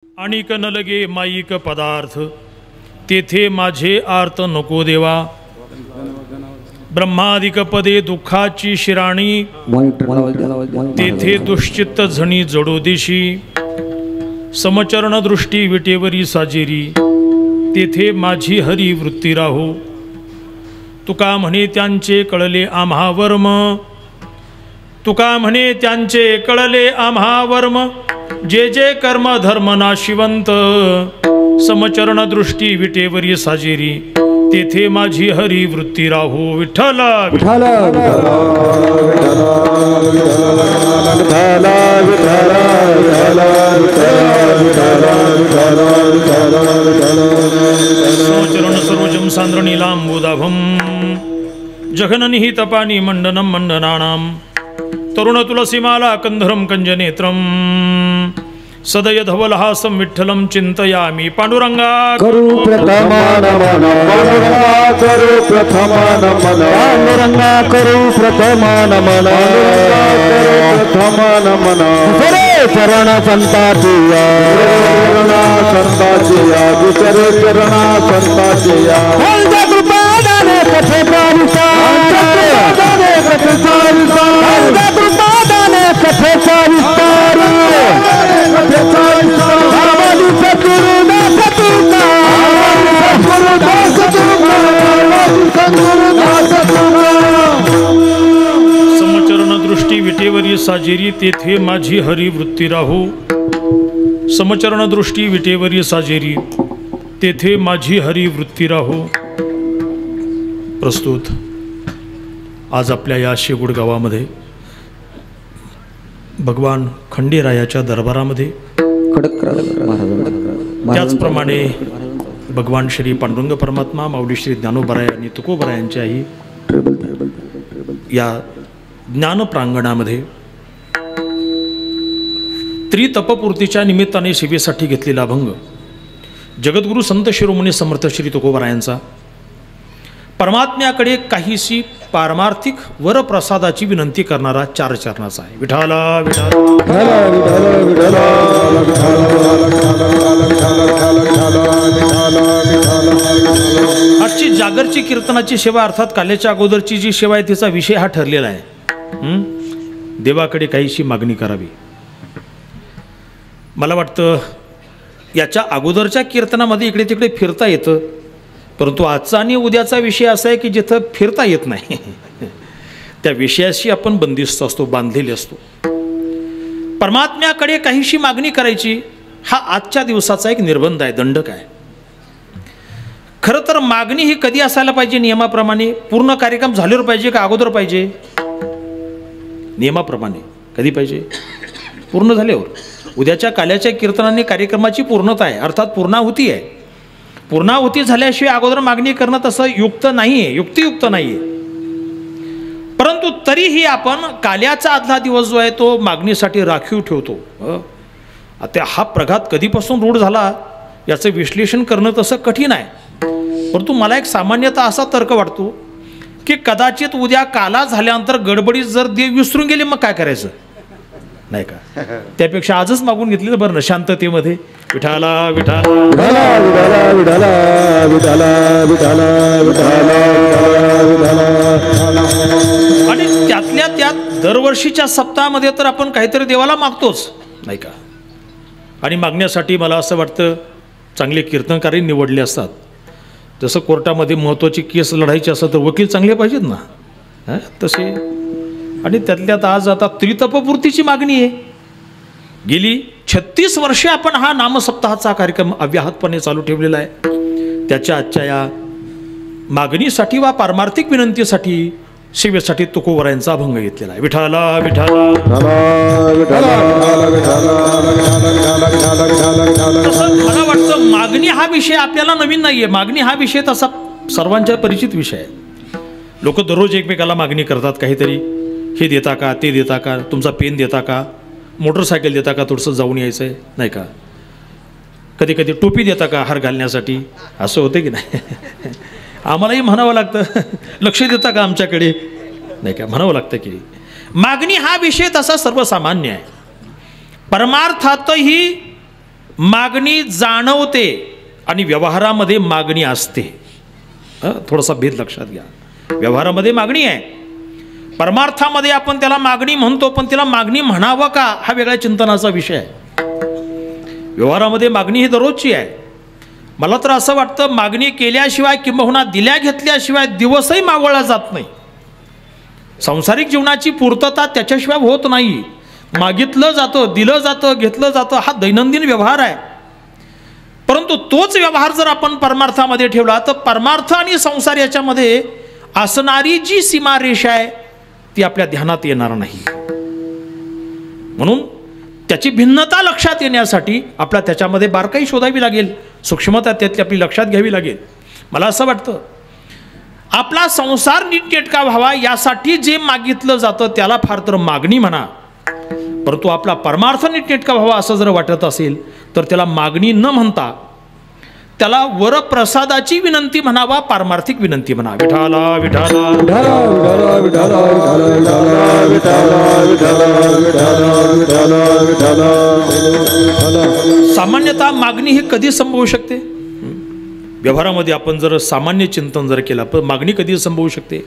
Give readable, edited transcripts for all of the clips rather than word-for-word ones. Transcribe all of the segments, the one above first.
आणिक न लगे माईक पदार्थ, तेथे माझे आर्त नको देवा। ब्रह्मादिक पदे दुःखाची शिराणी, तेथे दुश्चित्त झणी जडो दिशी। समचरण दृष्टी विटेवरी साजेरी, तेथे माझी हरी वृत्ती राहो। तुका म्हणे त्यांचे कळले आम्हा वर्म, तुका म्हणे त्यांचे कळले आम्हा वर्म। जे जे कर्म धर्म नाशिवंत, समचरण दृष्टी विटेवरी साजेरी, तेथे माझी हरी वृत्ती राहो। विठ्ठल विठ्ठल समचरण सरोजम सांद्रणी लांबोदाभम, जघननिहित पाणी मंडनम मंडनानाम। तरुण तुलसीमाला कंधरम कंजनेत्रम, सदय धवलहासं विठ्ठलं चिंतयामि। पांडुरंगा करू प्रथमान मन, पांडुरंगा करू प्रथमान मन, पांडुरंगा करू प्रथमान मन, प्रथमान मन। दुसरे चरण संताची या, संताची या, दुसरे चरण संताची या। हंता कृपादाने कथे चारिता, कृपादाने कथे चारिता, हंता कृपादाने कथे चारिता। समचरण दृष्टी विटेवरी साजेरी, तेथे माझी हरी वृत्ती राहो। समचरण दृष्टी विटेवरी साजेरी, तेथे माझी हरी वृत्ती राहो। प्रस्तुत आज आपल्या या शेगुड गावामध्ये भगवान खंडेरायाच्या दरबारामध्ये, त्याचप्रमाणे भगवान श्री पांडुरंग परमात्मा, माऊली श्री ज्ञानोबराय आणि तुकोबरायांच्याही या ज्ञान प्रांगणामध्ये त्रितपपूर्तीच्या निमित्ताने सेवेसाठी घेतलेला अभंग जगद्गुरु संत शिरोमणी समर्थ श्री तुकोबरायांचा परमात्म्याकडे काहीशी पारमार्थिक वरप्रसादाची विनंती करणारा 4 चरणाचा आहे। विठाला आजची जागरची कीर्तनाची सेवा अर्थात काल्याच्या अगोदरची जी सेवा आहे तिचा विषय हा ठरलेला आहे। देवाकडे काहीशी मागणी करावी। मला वाटतं याच्या अगोदरच्या कीर्तनामध्ये इकडे तिकडे फिरता येतं, परंतु आजचा आणि उद्याचा विषय असा आहे की जिथं फिरता येत नाही त्या विषयाशी आपण बंदिस्त असतो, बांधलेले असतो। परमात्म्याकडे काहीशी मागणी करायची हा आजच्या दिवसाचा एक निर्बंध आहे, दंडक आहे। खरं तर मागणी ही कधी असायला पाहिजे? नियमाप्रमाणे पूर्ण कार्यक्रम झाल्यावर पाहिजे का अगोदर पाहिजे? नियमाप्रमाणे कधी पाहिजे? पूर्ण झाल्यावर। उद्याच्या काल्याच्या कीर्तनाने कार्यक्रमाची पूर्णता आहे, अर्थात पूर्णाहुती आहे। पूर्णाहुती झाल्याशिवाय अगोदर मागणी करणं तसं युक्त नाही आहे, युक्तियुक्त नाही आहे। परंतु तरीही आपण काल्याचा आदला दिवस जो आहे तो मागणीसाठी राखीव ठेवतो। आता हा प्रघात कधीपासून रूढ झाला याचं विश्लेषण करणं तसं कठीण आहे, परंतु मला एक सामान्यतः असा तर्क वाटतो की कदाचित उद्या काला झाल्यानंतर गडबडीत जर देव विसरून गेले मग काय करायचं, नाही का? त्यापेक्षा आजच मागून घेतलेलं बरं ना, शांततेमध्ये। विठाला विठाला विठाला विठाला विठाला विठाला विठाला। आणि त्यातल्या त्यात दरवर्षीच्या सप्ताहामध्ये तर आपण काहीतरी देवाला मागतोच, नाही का? आणि मागण्यासाठी मला असं वाटतं चांगले कीर्तनकारी निवडले असतात। जसं कोर्टामध्ये महत्त्वाची केस लढायची असं तर वकील चांगले पाहिजेत ना, तसे। आणि त्यातल्यात आज आता त्रितपपूर्तीची मागणी आहे। गेली 36 वर्षे आपण हा नामसप्ताहाचा कार्यक्रम अव्याहतपणे चालू ठेवलेला आहे। त्याच्या आजच्या या मागणीसाठी वा पारमार्थिक विनंतीसाठी सेवेसाठी तुकोबरायांचा अभंग घेतलेला आहे। विठाला विठाला मला वाटतं मागणी हा विषय आपल्याला नवीन नाहीये। मागणी हा विषय तसा सर्वांच्या परिचित विषय आहे। लोक दररोज एकमेकाला मागणी करतात, काहीतरी हे देता का, ते देता का, तुमचा पेन देता का, मोटरसायकल देता का, थोडंसं जाऊन यायचं आहे, नाही का? कधी कधी टोपी देता का हार घालण्यासाठी, असं होतं की नाही? आम्हालाही म्हणावं लागतं, लक्ष देता का आमच्याकडे, नाही का? म्हणावं लागतं की मागणी हा विषय तसा सर्वसामान्य आहे। परमार्थातही मागणी जाणवते आणि व्यवहारामध्ये मागणी असते. थोडासा भेद लक्षात घ्या. व्यवहारामध्ये मागणी आहे, परमार्थामध्ये आपण त्याला मागणी म्हणतो, पण त्याला मागणी म्हणावं का हा वेगळ्या चिंतनाचा विषय आहे. व्यवहारामध्ये मागणी ही दररोजची आहे. मला तर असं वाटतं मागणी केल्याशिवाय किंबहुना दिल्या घेतल्याशिवाय दिवसही मावळला जात नाही. सांसारिक जीवनाची पूर्तता त्याच्याशिवाय होत नाही. मागितलं जातं, दिलं जातं, घेतलं जातं, हा दैनंदिन व्यवहार आहे. परंतु तोच व्यवहार जर आपण परमार्थामध्ये ठेवला तर परमार्थ आणि संसार याच्यामध्ये असणारी जी सीमारेषा आहे ती आपल्या ध्यानात येणार नाही. म्हणून त्याची भिन्नता लक्षात येण्यासाठी आपल्याला त्याच्यामध्ये बारकाई शोधावी लागेल, सूक्ष्मता त्यातली आपली लक्षात घ्यावी लागेल. मला असं वाटतं आपला संसार नीटनेटका व्हावा यासाठी जे मागितलं जातं त्याला फार तर मागणी म्हणा, परंतु आपला परमार्थ नीटनेटका व्हावा असं जर वाटत असेल तर त्याला मागणी न म्हणता त्याला वरप्रसादाची विनंती म्हणावा, पारमार्थिक विनंती म्हणा. विठाला विठाला सामान्यतः मागणी ही कधी संभवू शकते? व्यवहारामध्ये आपण जर सामान्य चिंतन जर केलं तर मागणी कधी संभवू शकते?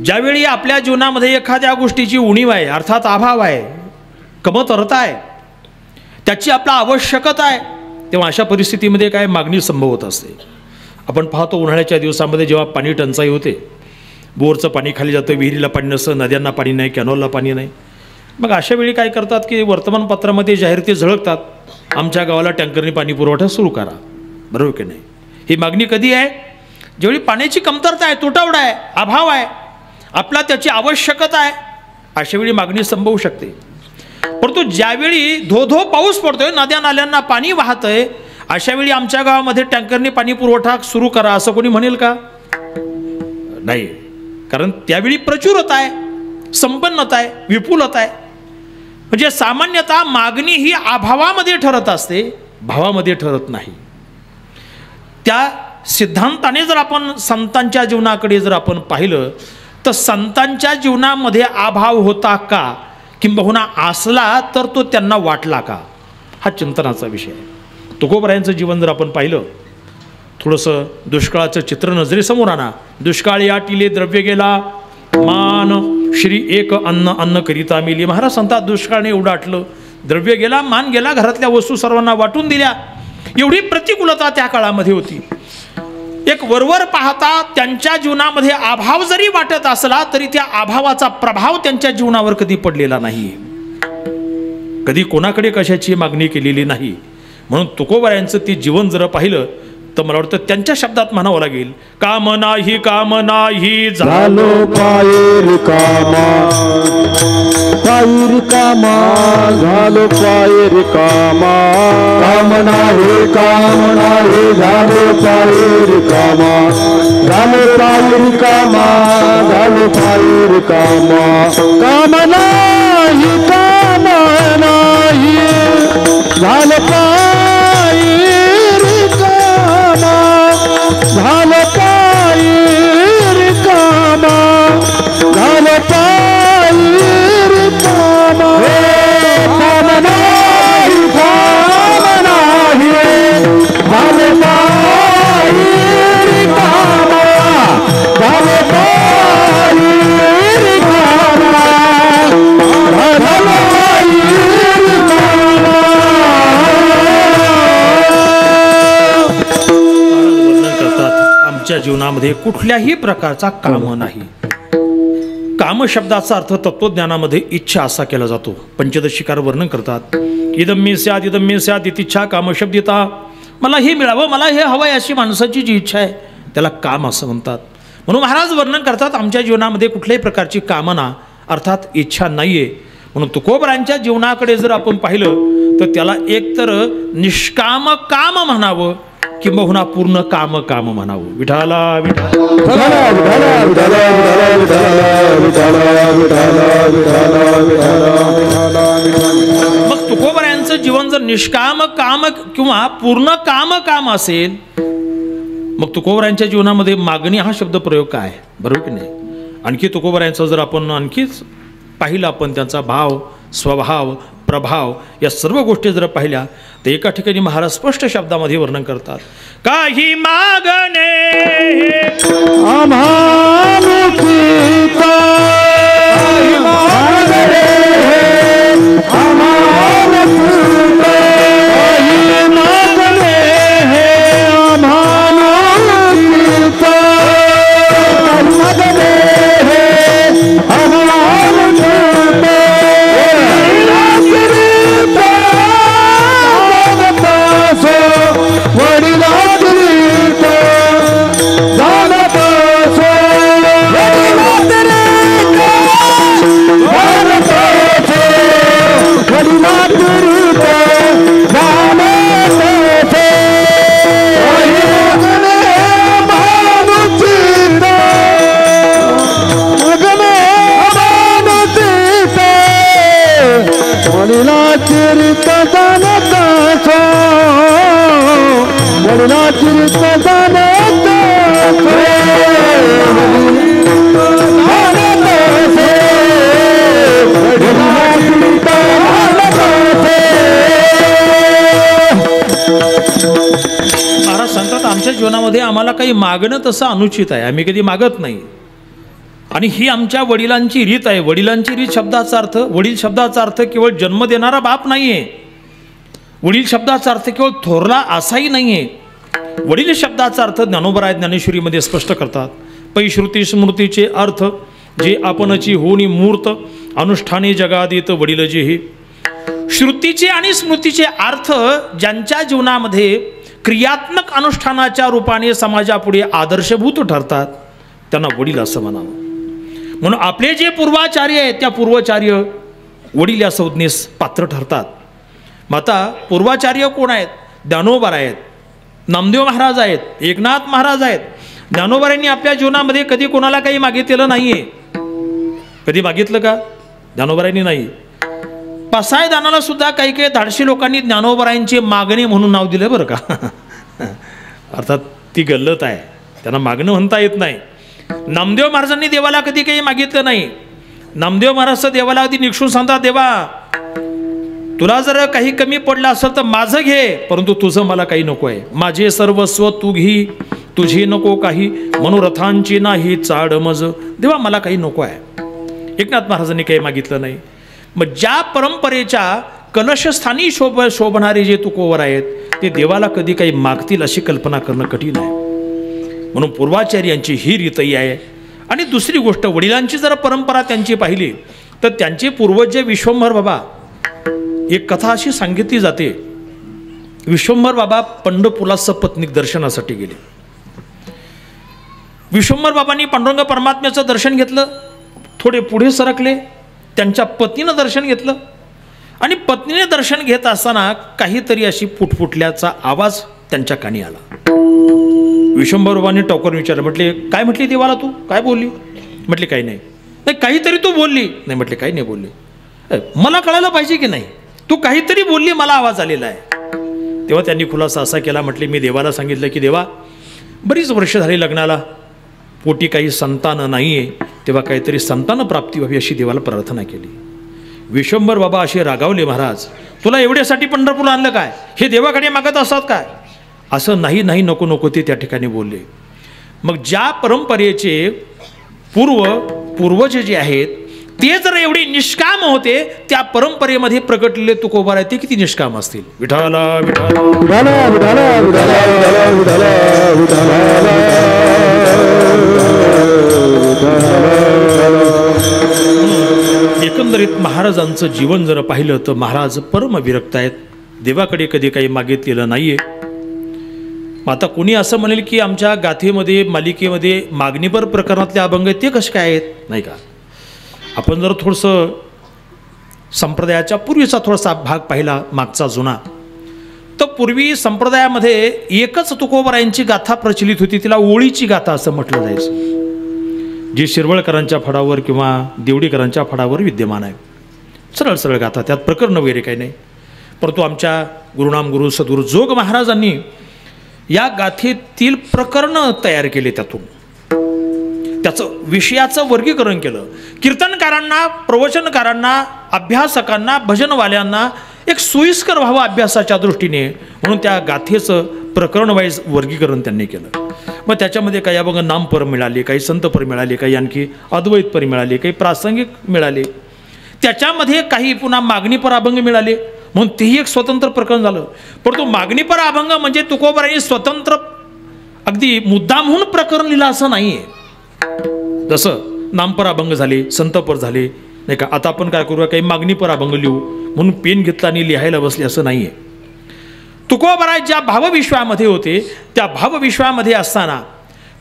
ज्यावेळी आपल्या जीवनामध्ये एखाद्या गोष्टीची उणीव आहे, अर्थात अभाव आहे, कमतरता आहे, त्याची आपला आवश्यकता आहे, तेव्हा अशा परिस्थितीमध्ये काय मागणी संभवत असते. आपण पाहतो उन्हाळ्याच्या दिवसामध्ये जेव्हा पाणी टंचाई होते, बोरचं पाणी खाली जातं, विहिरीला पाणी नसतं, नद्यांना पाणी नाही, कॅनॉलला पाणी नाही. मग अशा वेळी काय करतात की वर्तमानपत्रामध्ये जाहिराती झळकतात, आमच्या गावाला टँकरने पाणी पुरवठा सुरू करा. बरोबर की नाही? ही मागणी कधी आहे? ज्यावेळी पाण्याची कमतरता आहे, तुटवडा आहे, अभाव आहे, आपला त्याची आवश्यकता आहे, अशावेळी मागणी संभवू शकते. परंतु ज्यावेळी धो पाऊस पडतोय, नद्या नाल्यांना पाणी वाहतंय, अशावेळी आमच्या गावामध्ये टँकरने पाणी पुरवठा सुरू करा असं कोणी म्हणेल का? नाही. कारण त्यावेळी प्रचुरता आहे, संपन्नता आहे, विपुलता आहे. म्हणजे सामान्यतः मागणी ही अभावामध्ये ठरत असते, भावामध्ये ठरत नाही. त्या सिद्धांताने जर आपण संतांच्या जीवनाकडे जर आपण पाहिलं तर संतांच्या जीवनामध्ये अभाव होता का, किंबहुना असला तर तो त्यांना वाटला का, हा चिंतनाचा विषय आहे. तुकोबरायांचं जीवन जर आपण पाहिलं, थोडंसं दुष्काळाचं चित्र नजरेसमोर आणा. दुष्काळी आटिले द्रव्य गेला, मान श्री एक अन्न अन्न करिता मिली. महाराज संतात दुष्काळाने एवढं आटलं, द्रव्य गेला, मान गेला, घरातल्या वस्तू सर्वांना वाटून दिल्या. एवढी प्रतिकूलता त्या काळामध्ये होती. एक वरवर पाहता त्यांच्या जीवनामध्ये अभाव जरी वाटत असला तरी त्या अभावाचा प्रभाव त्यांच्या जीवनावर कधी पडलेला नाही. कधी कोणाकडे कशाची मागणी केलेली नाही. म्हणून तुकोबरायांचं ते जीवन जर पाहिलं तर मला वाटतं त्यांच्या शब्दात म्हणावं लागेल, काम नाही झालो पाये रिकामा, पायी रिकामा झालो पाये रिकामा. काम नाही झालो पाये रिकामा, झालो पाये रिकामा, झालो पाये रिकामा. काम नाही झालं पायी रिकामा, झालं पायी रिकामा, झालं पायी रिकामा. काम नाही झालं पायी रिकामा, झालं पायी रिकामा, झालं पायी आमच्या जीवनामध्ये कुठल्याही प्रकारचा काम नाही. काम शब्दाचा अर्थ तत्वज्ञानामध्ये इच्छा असा केला जातो. पंचदशिकार वर्णन करतात, इदम मे स्यात् इच्छा काम शब्दिता. मला हे मिळावं, मला हे हवं आहे अशी माणसाची जी इच्छा आहे त्याला काम असं म्हणतात. म्हणून महाराज वर्णन करतात आमच्या जीवनामध्ये कुठल्याही प्रकारची कामना अर्थात इच्छा नाहीये. म्हणून तुकोबरांच्या जीवनाकडे जर आपण पाहिलं तर त्याला एकतर निष्काम काम म्हणावं किंबहुना पूर्ण काम म्हणावं. विठाला मग तुकोबरायांचं जीवन जर निष्काम काम किंवा पूर्ण काम असेल, मग तुकोबरायांच्या जीवनामध्ये मागणी हा शब्द प्रयोग काय, बरोबर की नाही? आणखी तुकोबरायांचं जर आपण आणखीच पाहिलं, आपण त्यांचा भाव, स्वभाव, प्रभाव या सर्व गोष्टी जर पाहिल्या तर एका ठिकाणी महाराज स्पष्ट शब्दामध्ये वर्णन करतात, काही मागणे महाराज सांगतात, आमच्या जीवनामध्ये आम्हाला काही मागणं तसं अनुचित आहे, आम्ही कधी मागत नाही. आणि ही आमच्या वडिलांची रीत आहे. वडिलांची रीत शब्दाचा अर्थ, वडील शब्दाचा अर्थ केवळ जन्म देणारा बाप नाही आहे. वडील शब्दाचा अर्थ केवळ थोरला असाही नाही आहे. वडील शब्दाचा अर्थ ज्ञानोबराय ज्ञानेश्वरीमध्ये स्पष्ट करतात. पै श्रुती स्मृतीचे अर्थ जे आपणची होणी मूर्त अनुष्ठाने जगादित वडील जे हे. श्रुतीचे आणि स्मृतीचे अर्थ ज्यांच्या जीवनामध्ये क्रियात्मक अनुष्ठानाच्या रूपाने समाजापुढे आदर्शभूत ठरतात त्यांना वडील असं म्हणावं. म्हणून आपले जे पूर्वाचार्य आहेत त्या पूर्वाचार्य वडील या संज्ञेस पात्र ठरतात. मग आता पूर्वाचार्य कोण आहेत? ज्ञानोबराय आहेत, नामदेव महाराज आहेत, एकनाथ महाराज आहेत. ज्ञानोबरायांनी आपल्या जीवनामध्ये कधी कोणाला काही मागितलेलं नाही आहे. कधी मागितलं का? ज्ञानोबरायांनी नाही. पसायदानाला सुद्धा काही काही धाडशी लोकांनी ज्ञानोबरायांची मागणी म्हणून नाव दिलं बरं का. अर्थात ती गल्लत आहे, त्यांना मागणं म्हणता येत नाही. नामदेव महाराजांनी देवाला कधी काही मागितलं नाही. नामदेव महाराज देवाला अगदी निक्षून सांगतात, देवा तुला जर काही कमी पडलं असेल तर माझं घे, परंतु तुझं मला काही नको आहे. माझे सर्वस्व तू घे, तुझी नको काही, मनोरथांची नाही चाड मज. देवा मला काही नको आहे. एकनाथ महाराजांनी काही मागितलं नाही. मग ज्या परंपरेच्या कलशस्थानी शोभणारे जे तुकोवर आहेत ते देवाला कधी काही मागतील अशी कल्पना करणं कठीण आहे. म्हणून पूर्वाचार्यांची ही रीतही आहे. आणि दुसरी गोष्ट, वडिलांची जर परंपरा त्यांची पाहिली तर त्यांचे पूर्वज जे विश्वंभर बाबा, एक कथा अशी सांगितली जाते, विश्वंभर बाबा पंढरपूरला सपत्नीक दर्शनासाठी गेले. विश्वंभर बाबांनी पांडुरंग परमात्म्याचं दर्शन घेतलं, थोडे पुढे सरकले, त्यांच्या पत्नीनं दर्शन घेतलं आणि पत्नीने दर्शन घेत असताना काहीतरी अशी फुटफुटल्याचा आवाज त्यांच्या कानी आला. विश्वंभर बाबांनी टोकरून विचारलं, म्हटले काय म्हटली देवाला तू? काय बोलली? म्हटले काही नाही. नाही काहीतरी तू बोलली? नाही. म्हटले काही नाही बोलली. मला कळायला पाहिजे की नाही, तू काहीतरी बोलली, मला आवाज आलेला आहे. तेव्हा त्यांनी खुलासा असा केला, म्हटले मी देवाला सांगितलं की देवा बरीच वर्ष झाली लग्नाला, पोटी काही संतान नाही आहे, तेव्हा काहीतरी संतान प्राप्ती व्हावी अशी देवाला प्रार्थना केली. विश्वंभर बाबा असे रागावले, महाराज तुला एवढ्यासाठी पंढरपूरला आणलं काय? हे देवाकडे मागत असतात काय? असं नाही नाही नको नको ते त्या ठिकाणी बोलले. मग ज्या परंपरेचे पूर्वज जे आहेत ते जर एवढे निष्काम होते, त्या परंपरेमध्ये प्रगटलेले तुकोबार आहेत ते किती निष्काम असतील. विठाला विठाला विठाला विठाला विठाला विठाला. एकंदरीत महाराजांचं जीवन जर पाहिलं तर महाराज परम विरक्त आहेत. देवाकडे कधी काही मागितलेलं नाहीये. आता कोणी असं म्हणेल की आमच्या गाथेमध्ये मालिकेमध्ये मागणीपर प्रकरणातले अभंग ते कसे काय आहेत? नाही का. आपण जर थोडंसं संप्रदायाच्या पूर्वीचा थोडासा भाग पाहिला मागचा जुना, तर पूर्वी संप्रदायामध्ये एकच तुकोबारायांची गाथा प्रचलित होती, तिला ओळीची गाथा असं म्हटलं जायचं, जी शिरवळकरांच्या फडावर किंवा देवडीकरांच्या फडावर विद्यमान आहे. सरळ सरळ गाथा, त्यात प्रकरण वगैरे काही नाही. परंतु आमच्या गुरुनाम गुरु सद्गुरू जोग महाराजांनी या गाथेतील प्रकरण तयार केले त्यातून. त्याचं विषयाचं वर्गीकरण केलं. कीर्तनकारांना, प्रवचनकारांना, अभ्यासकांना, भजनवाल्यांना एक सोयीस्कर व्हावं अभ्यासाच्या दृष्टीने, म्हणून त्या गाथेचं प्रकरण वाईज वर्गीकरण त्यांनी केलं. मग त्याच्यामध्ये काही अभंग नामपर मिळाले, काही संतपर मिळाले, काही आणखी अद्वैतपर मिळाले, काही प्रासंगिक मिळाले, त्याच्यामध्ये काही पुन्हा मागणीपर अभंग मिळाले, म्हणून तेही एक स्वतंत्र प्रकरण झालं. परंतु मागणीपर अभंग म्हणजे तुकोबारांनी स्वतंत्र अगदी मुद्दामहून प्रकरण लिहिलं असं नाही आहे. जसं नामपर अभंग झाले, संतपर झाले, नाही का. आता आपण काय करूया, काही मागणीपर अभंग लिहू म्हणून पेन घेतला आणि लिहायला बसले असं नाही आहे. तुकोबाराय ज्या भावविश्वामध्ये होते, त्या भावविश्वामध्ये असताना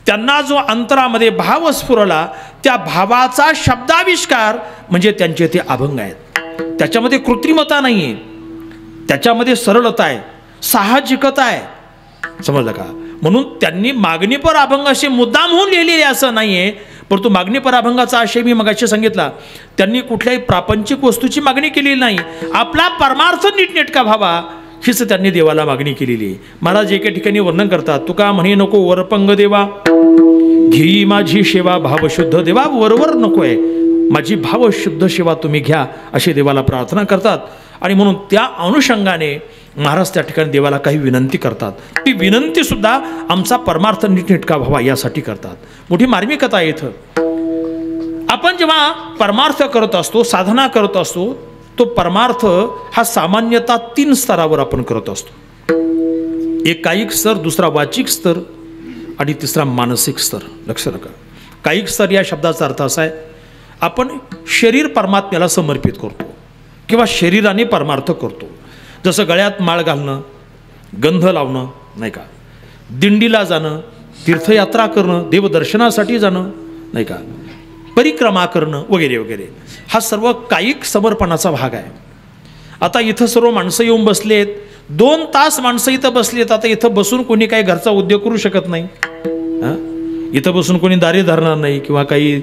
त्यांना जो अंतरामध्ये भाव स्फुरला, त्या भावाचा शब्दाविष्कार म्हणजे त्यांचे ते अभंग आहेत. त्याच्यामध्ये कृत्रिमता नाही आहे, त्याच्यामध्ये सरळता आहे, साहजिकता आहे. समजलं का. म्हणून त्यांनी मागणीपर अभंग असे मुद्दामहून लिहिलेले असं नाही आहे. परंतु मागणीपर अभंगाचा आशय मी मगाशी सांगितला, त्यांनी कुठल्याही प्रापंचिक वस्तूची मागणी केलेली नाही. आपला परमार्थ नीटनेटका व्हावा हीच त्यांनी देवाला मागणी केलेली आहे. महाराज एके ठिकाणी वर्णन करतात, तुका म्हणे नको वरपंग देवा, घेई माझी सेवा भावशुद्ध देवा. वरवर नको आहे, माझी भावशुद्ध सेवा तुम्ही घ्या, अशी देवाला प्रार्थना करतात. आणि म्हणून त्या अनुषंगाने महाराज त्या ठिकाणी देवाला काही विनंती करतात. ती विनंती सुद्धा आमचा परमार्थ नीटनेटका व्हावा यासाठी करतात. मोठी मार्मिकता आहे इथं. आपण जेव्हा परमार्थ करत असतो, साधना करत असतो, तो परमार्थ हा सामान्यतः 3 स्तरावर आपण करत असतो. एक कायिक स्तर, दुसरा वाचिक स्तर आणि तिसरा मानसिक स्तर. लक्ष नका. कायिक स्तर या शब्दाचा अर्थ असा आहे, आपण शरीर परमात्म्याला समर्पित करतो किंवा शरीराने परमार्थ करतो. जसं गळ्यात माळ घालणं, गंध लावणं, नाही का, दिंडीला जाणं, तीर्थयात्रा करणं, देवदर्शनासाठी जाणं, नाही का, परिक्रमा करणं वगैरे वगैरे, हा सर्व कायिक समर्पणाचा भाग आहे. आता इथं सर्व माणसं येऊन बसलेत, 2 तास माणसं इथं बसलेत. आता इथं बसून कोणी काही घरचा उद्योग करू शकत नाही. इथं बसून कोणी दारे धरणार नाही किंवा काही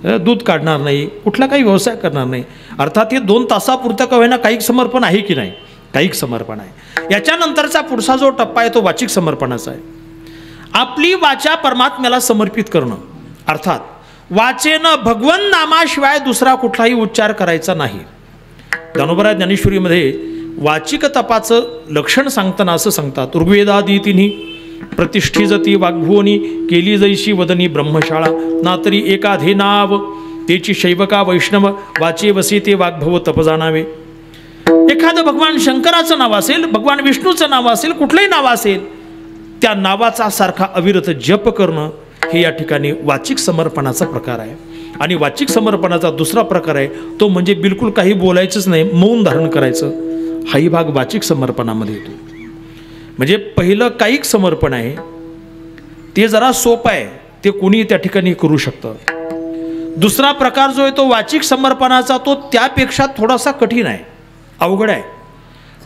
दूध काढणार नाही, कुठला काही व्यवसाय करणार नाही. अर्थात हे 2 तासापुरतं का होईना कायिक समर्पण आहे की नाही, कायिक समर्पण आहे. याच्यानंतरचा पुढचा जो टप्पा आहे तो वाचिक समर्पणाचा आहे. आपली वाचा परमात्म्याला समर्पित करणं, अर्थात वाचेनं भगवन नामाशिवाय दुसरा कुठलाही उच्चार करायचा नाही. ज्ञानोबा ज्ञानेश्वरीमध्ये वाचिक तपाचं लक्षण सांगताना असं सांगतात, ऋग्वेदादी तिन्ही प्रतिष्ठिजती वाग्भुवनी, केली जैशी वदनी ब्रह्मशाळा, ना तरी एकाधे नाव तेची शैवका वैष्णव, वाचे वसे ते वाग्भव तप जाणावे. एखादं भगवान शंकराचं नाव असेल, भगवान विष्णूचं नाव असेल, कुठलंही नाव असेल, त्या नावाचा सारखा अविरत जप करणं हे या ठिकाणी वाचिक समर्पणाचा प्रकार आहे. आणि वाचिक समर्पणाचा दुसरा प्रकार आहे तो म्हणजे बिलकुल काही बोलायचंच नाही, मौन धारण करायचं. हाही भाग वाचिक समर्पणामध्ये येतो. म्हणजे पहिलं कायिक समर्पण आहे ते जरा सोपं आहे, ते कोणी त्या ठिकाणी करू शकतं. दुसरा प्रकार जो आहे तो वाचिक समर्पणाचा, तो त्यापेक्षा थोडासा कठीण आहे, अवघड आहे.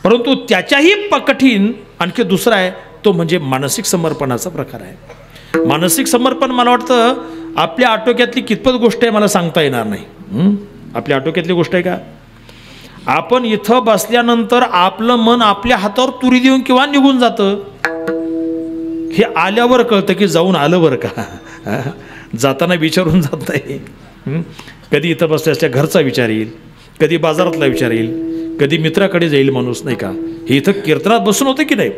परंतु त्याच्याही कठीण आणखी दुसरा आहे तो म्हणजे मानसिक समर्पणाचा प्रकार आहे. मानसिक समर्पण मला वाटतं आपल्या आटोक्यातली कितपत गोष्ट आहे मला सांगता येणार नाही. आपल्या आटोक्यातली गोष्ट आहे का? आपण इथं बसल्यानंतर आपलं मन आपल्या हातावर तुरी देऊन किंवा निघून जातं, हे आल्यावर कळतं की जाऊन आलं बरं का. जाताना विचारून जात नाही. कधी इथं बसल्याच्या घरचा विचार येईल, कधी बाजारातला विचार येईल, कधी मित्राकडे जाईल माणूस, नाही का. हे इथं कीर्तनात बसून होतं की नाही.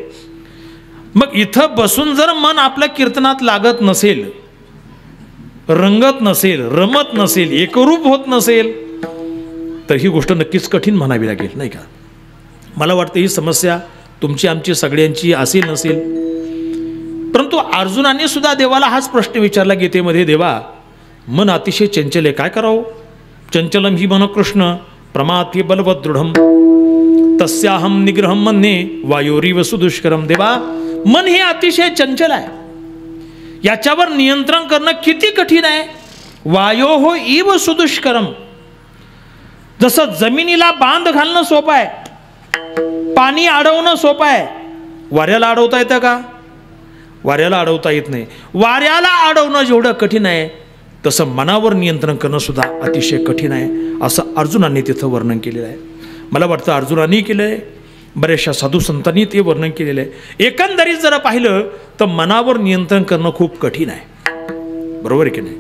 मग इथं बसून जर मन आपल्या कीर्तनात लागत नसेल, रंगत नसेल, रमत नसेल, एकरूप होत नसेल, तर ही गोष्ट नक्कीच कठीण म्हणावी लागेल, नाही का. मला वाटतं ही समस्या तुमची आमची सगळ्यांची असेल नसेल. परंतु अर्जुनाने सुद्धा देवाला हाच प्रश्न विचारला गीतेमध्ये, देवा मन अतिशय चंचल आहे, काय करावं. चंचलम ही मन कृष्ण प्रमाथे बलवत दृढम तस्याहम निग्रहम मन्ये वायोरीव सुदुष्करम. देवा मन हे अतिशय चंचल आहे, याच्यावर नियंत्रण करणं किती कठीण आहे. वायो हो इव सुदुष्करम. जसं जमिनीला बांध घालणं सोपं आहे, पाणी अडवणं सोपं आहे, वाऱ्याला अडवता येतं का? वाऱ्याला अडवता येत नाही. वाऱ्याला अडवणं जेवढं कठीण आहे तसं मनावर नियंत्रण करणं सुद्धा अतिशय कठीण आहे, असं अर्जुनाने तिथं वर्णन केलेलं आहे. मला वाटतं अर्जुनाने केलं आहे, बऱ्याचशा साधू संतांनी ते वर्णन केलेलं आहे. एकंदरीत जर पाहिलं तर मनावर नियंत्रण करणं खूप कठीण आहे, बरोबर आहे की नाही.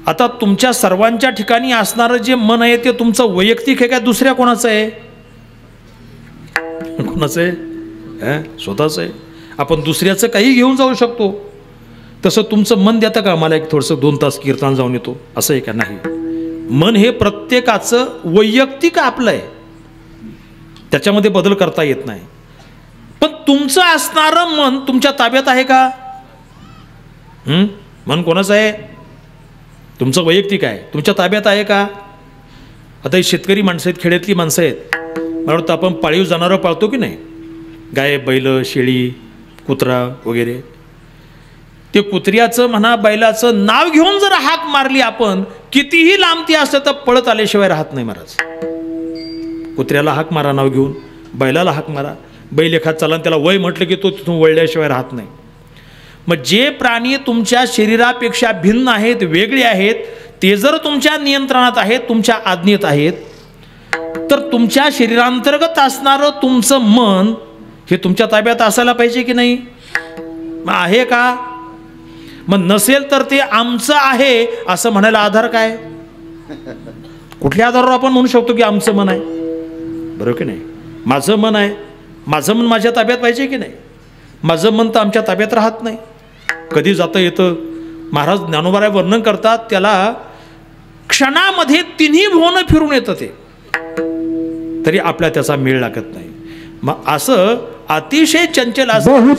आता तुमच्या सर्वांच्या ठिकाणी असणारं जे मन आहे ते तुमचं वैयक्तिक आहे का दुसऱ्या कोणाचं आहे? कोणाचं आहे? स्वतःच आहे. आपण दुसऱ्याचं काही घेऊन जाऊ शकतो. तसं तुमचं मन देतं का मला एक थोडंसं 2 तास कीर्तन जाऊन येतो असं आहे का? नाही. मन हे प्रत्येकाचं वैयक्तिक आपलं आहे, त्याच्यामध्ये बदल करता येत नाही. पण तुमचं असणारं मन तुमच्या ताब्यात आहे का? मन कोणाचं आहे? तुमचं वैयक्तिक आहे, तुमच्या ताब्यात आहे का? आता ही शेतकरी माणसं आहेत, खेड्यातली माणसं आहेत. मला वाटतं आपण पाळीव जनावरं पाळतो की नाही, गाय, बैल, शेळी, कुत्रा वगैरे. ते कुत्र्याचं म्हणा बैलाचं नाव घेऊन जर हाक मारली आपण, कितीही लांब ती असलं तर पळत आल्याशिवाय राहत नाही महाराज. कुत्र्याला हाक मारा नाव घेऊन, बैलाला हाक मारा. बैल एखाद चालन त्याला वय म्हटलं की तो तिथून वळल्याशिवाय राहत नाही. मग जे प्राणी तुमच्या शरीरापेक्षा भिन्न आहेत, वेगळे आहेत, ते जर तुमच्या नियंत्रणात आहेत, तुमच्या आज्ञेत आहेत, तर तुमच्या शरीरांतर्गत असणारं तुमचं मन हे तुमच्या ताब्यात असायला पाहिजे की नाही? मग आहे का? मग नसेल तर ते आमचं आहे असं म्हणायला आधार काय? कुठल्या आधारावर आपण म्हणू शकतो की आमचं मन आहे? बरोबर की नाही? माझं मन आहे, माझं मन माझ्या ताब्यात पाहिजे की नाही? माझं मन तर आमच्या ताब्यात राहत नाही. कधी जातं येतं. महाराज ज्ञानोबा वर्णन करतात, त्याला क्षणामध्ये 3 भुवनं फिरून येतं ते, तरी आपल्या त्याचा मेळ लागत नाही. मग असं अतिशय चंचल असं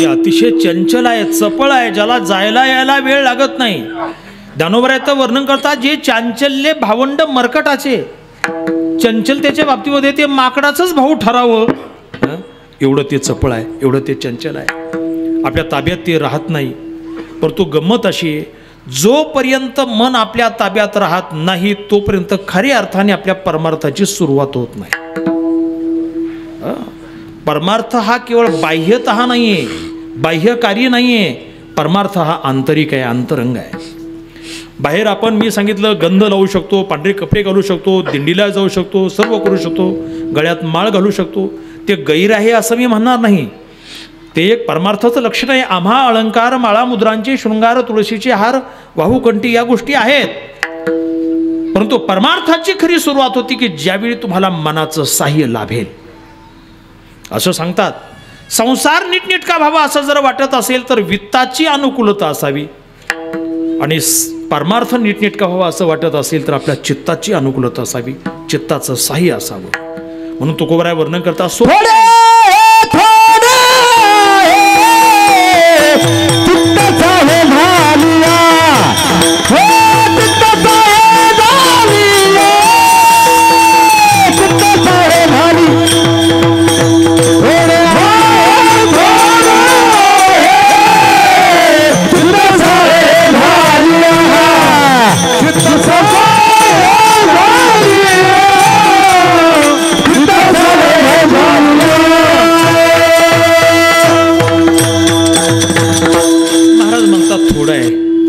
अतिशय चंचल आहे, चपळ आहे, ज्याला जायला यायला वेळ लागत नाही. ज्ञानोबा वर्णन करतात, जे चांचल्य भावंड मरकटाचे, चंचलतेच्या बाबतीमध्ये ते माकडाचंच भाऊ ठरावं, एवढं ते चपळ आहे, एवढं ते चंचल आहे. आपल्या ताब्यात ते राहत नाही. परंतु गंमत अशी आहे, जोपर्यंत मन आपल्या ताब्यात राहत नाही तोपर्यंत खऱ्या अर्थाने आपल्या परमार्थाची सुरुवात होत नाही. परमार्थ हा केवळ बाह्यतः नाही आहे, बाह्य कार्य नाही आहे. परमार्थ हा आंतरिक आहे, अंतरंग आहे. बाहेर आपण मी सांगितलं गंध लावू शकतो, पांढरे कपडे घालू शकतो, दिंडीला जाऊ शकतो, सर्व करू शकतो, गळ्यात माळ घालू शकतो. ते गैर आहे असं मी म्हणणार नाही. ते एक परमार्थाचं लक्षण आहे. आम्हा अलंकार, माळा, मुद्रांचे शृंगार, तुळशीचे हार, वाहूकंठी या गोष्टी आहेत. परंतु परमार्थाची खरी सुरुवात होती की ज्यावेळी तुम्हाला मनाचं साह्य लाभेल. असं सांगतात, संसार नीटनेटका व्हावा असं जर वाटत असेल तर वित्ताची अनुकूलता असावी, आणि परमार्थ नीटनेटका व्हावा असं वाटत असेल तर आपल्या चित्ताची अनुकूलता असावी, चित्ताचं साह्य असावं. म्हणून तुकोबराय वर्णन करता,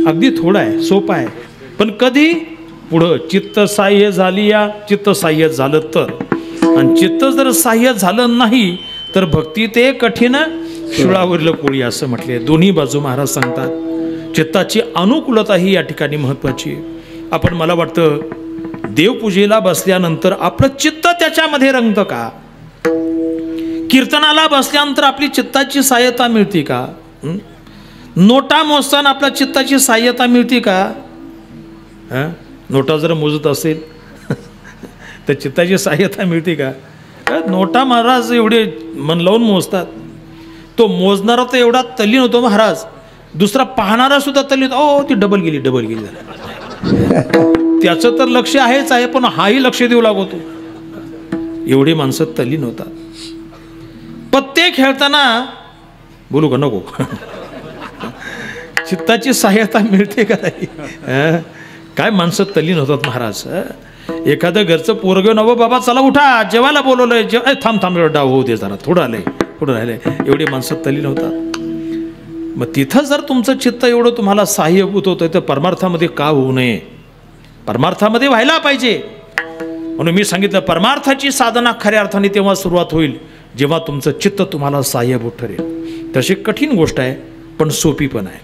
अगदी थोडं आहे, सोपं आहे. पण कधी पुढं चित्त साह्य झाली, या चित्त साह्य झालं तर, आणि चित्त जर साह्य झालं नाही तर भक्ती ते कठीण शिळावरलं कोळी असं म्हटले. दोन्ही बाजू महाराज सांगतात. चित्ताची अनुकूलता ही या ठिकाणी महत्वाची आहे. आपण मला वाटतं देवपूजेला बसल्यानंतर आपलं चित्त त्याच्यामध्ये रंगतं का? कीर्तनाला बसल्यानंतर आपली चित्ताची सहाय्यता मिळते का? नोटा मोजताना आपल्या चित्ताची सहाय्यता मिळते का? नोटा जर मोजत असेल तर चित्ताची सहाय्यता मिळते का? नोटा महाराज एवढे मन लावून मोजतात. तो मोजणारा तर एवढा तल्लीन होतो महाराज, दुसरा पाहणारा सुद्धा तल्लीन, ओ ती डबल गेली त्याचं तर लक्ष आहेच आहे, पण हाही लक्ष देऊ लागतो. एवढी माणसं तल्लीन होतात. पत्ते खेळताना बोलू का नको चित्ताची सहाय्यता मिळते का नाही? काय माणसं तल्लीन होतात महाराज. एखादं घरचं पोरगं नवं, बाबा चला उठा जेवायला बोलवलंय, थांब डाव होऊ दे जरा, थोडं आलंय थोडं राहिलंय, एवढी माणसं तल्लीन होतात. मग तिथं जर तुमचं चित्त एवढं तुम्हाला सहाय्यभूत होतं तर परमार्थामध्ये का होऊ नये? परमार्थामध्ये व्हायला पाहिजे. म्हणून मी सांगितलं परमार्थाची साधना खऱ्या अर्थाने तेव्हा सुरुवात होईल जेव्हा तुमचं चित्त तुम्हाला सहाय्यभूत ठरेल. तशी कठीण गोष्ट आहे पण सोपी पण आहे.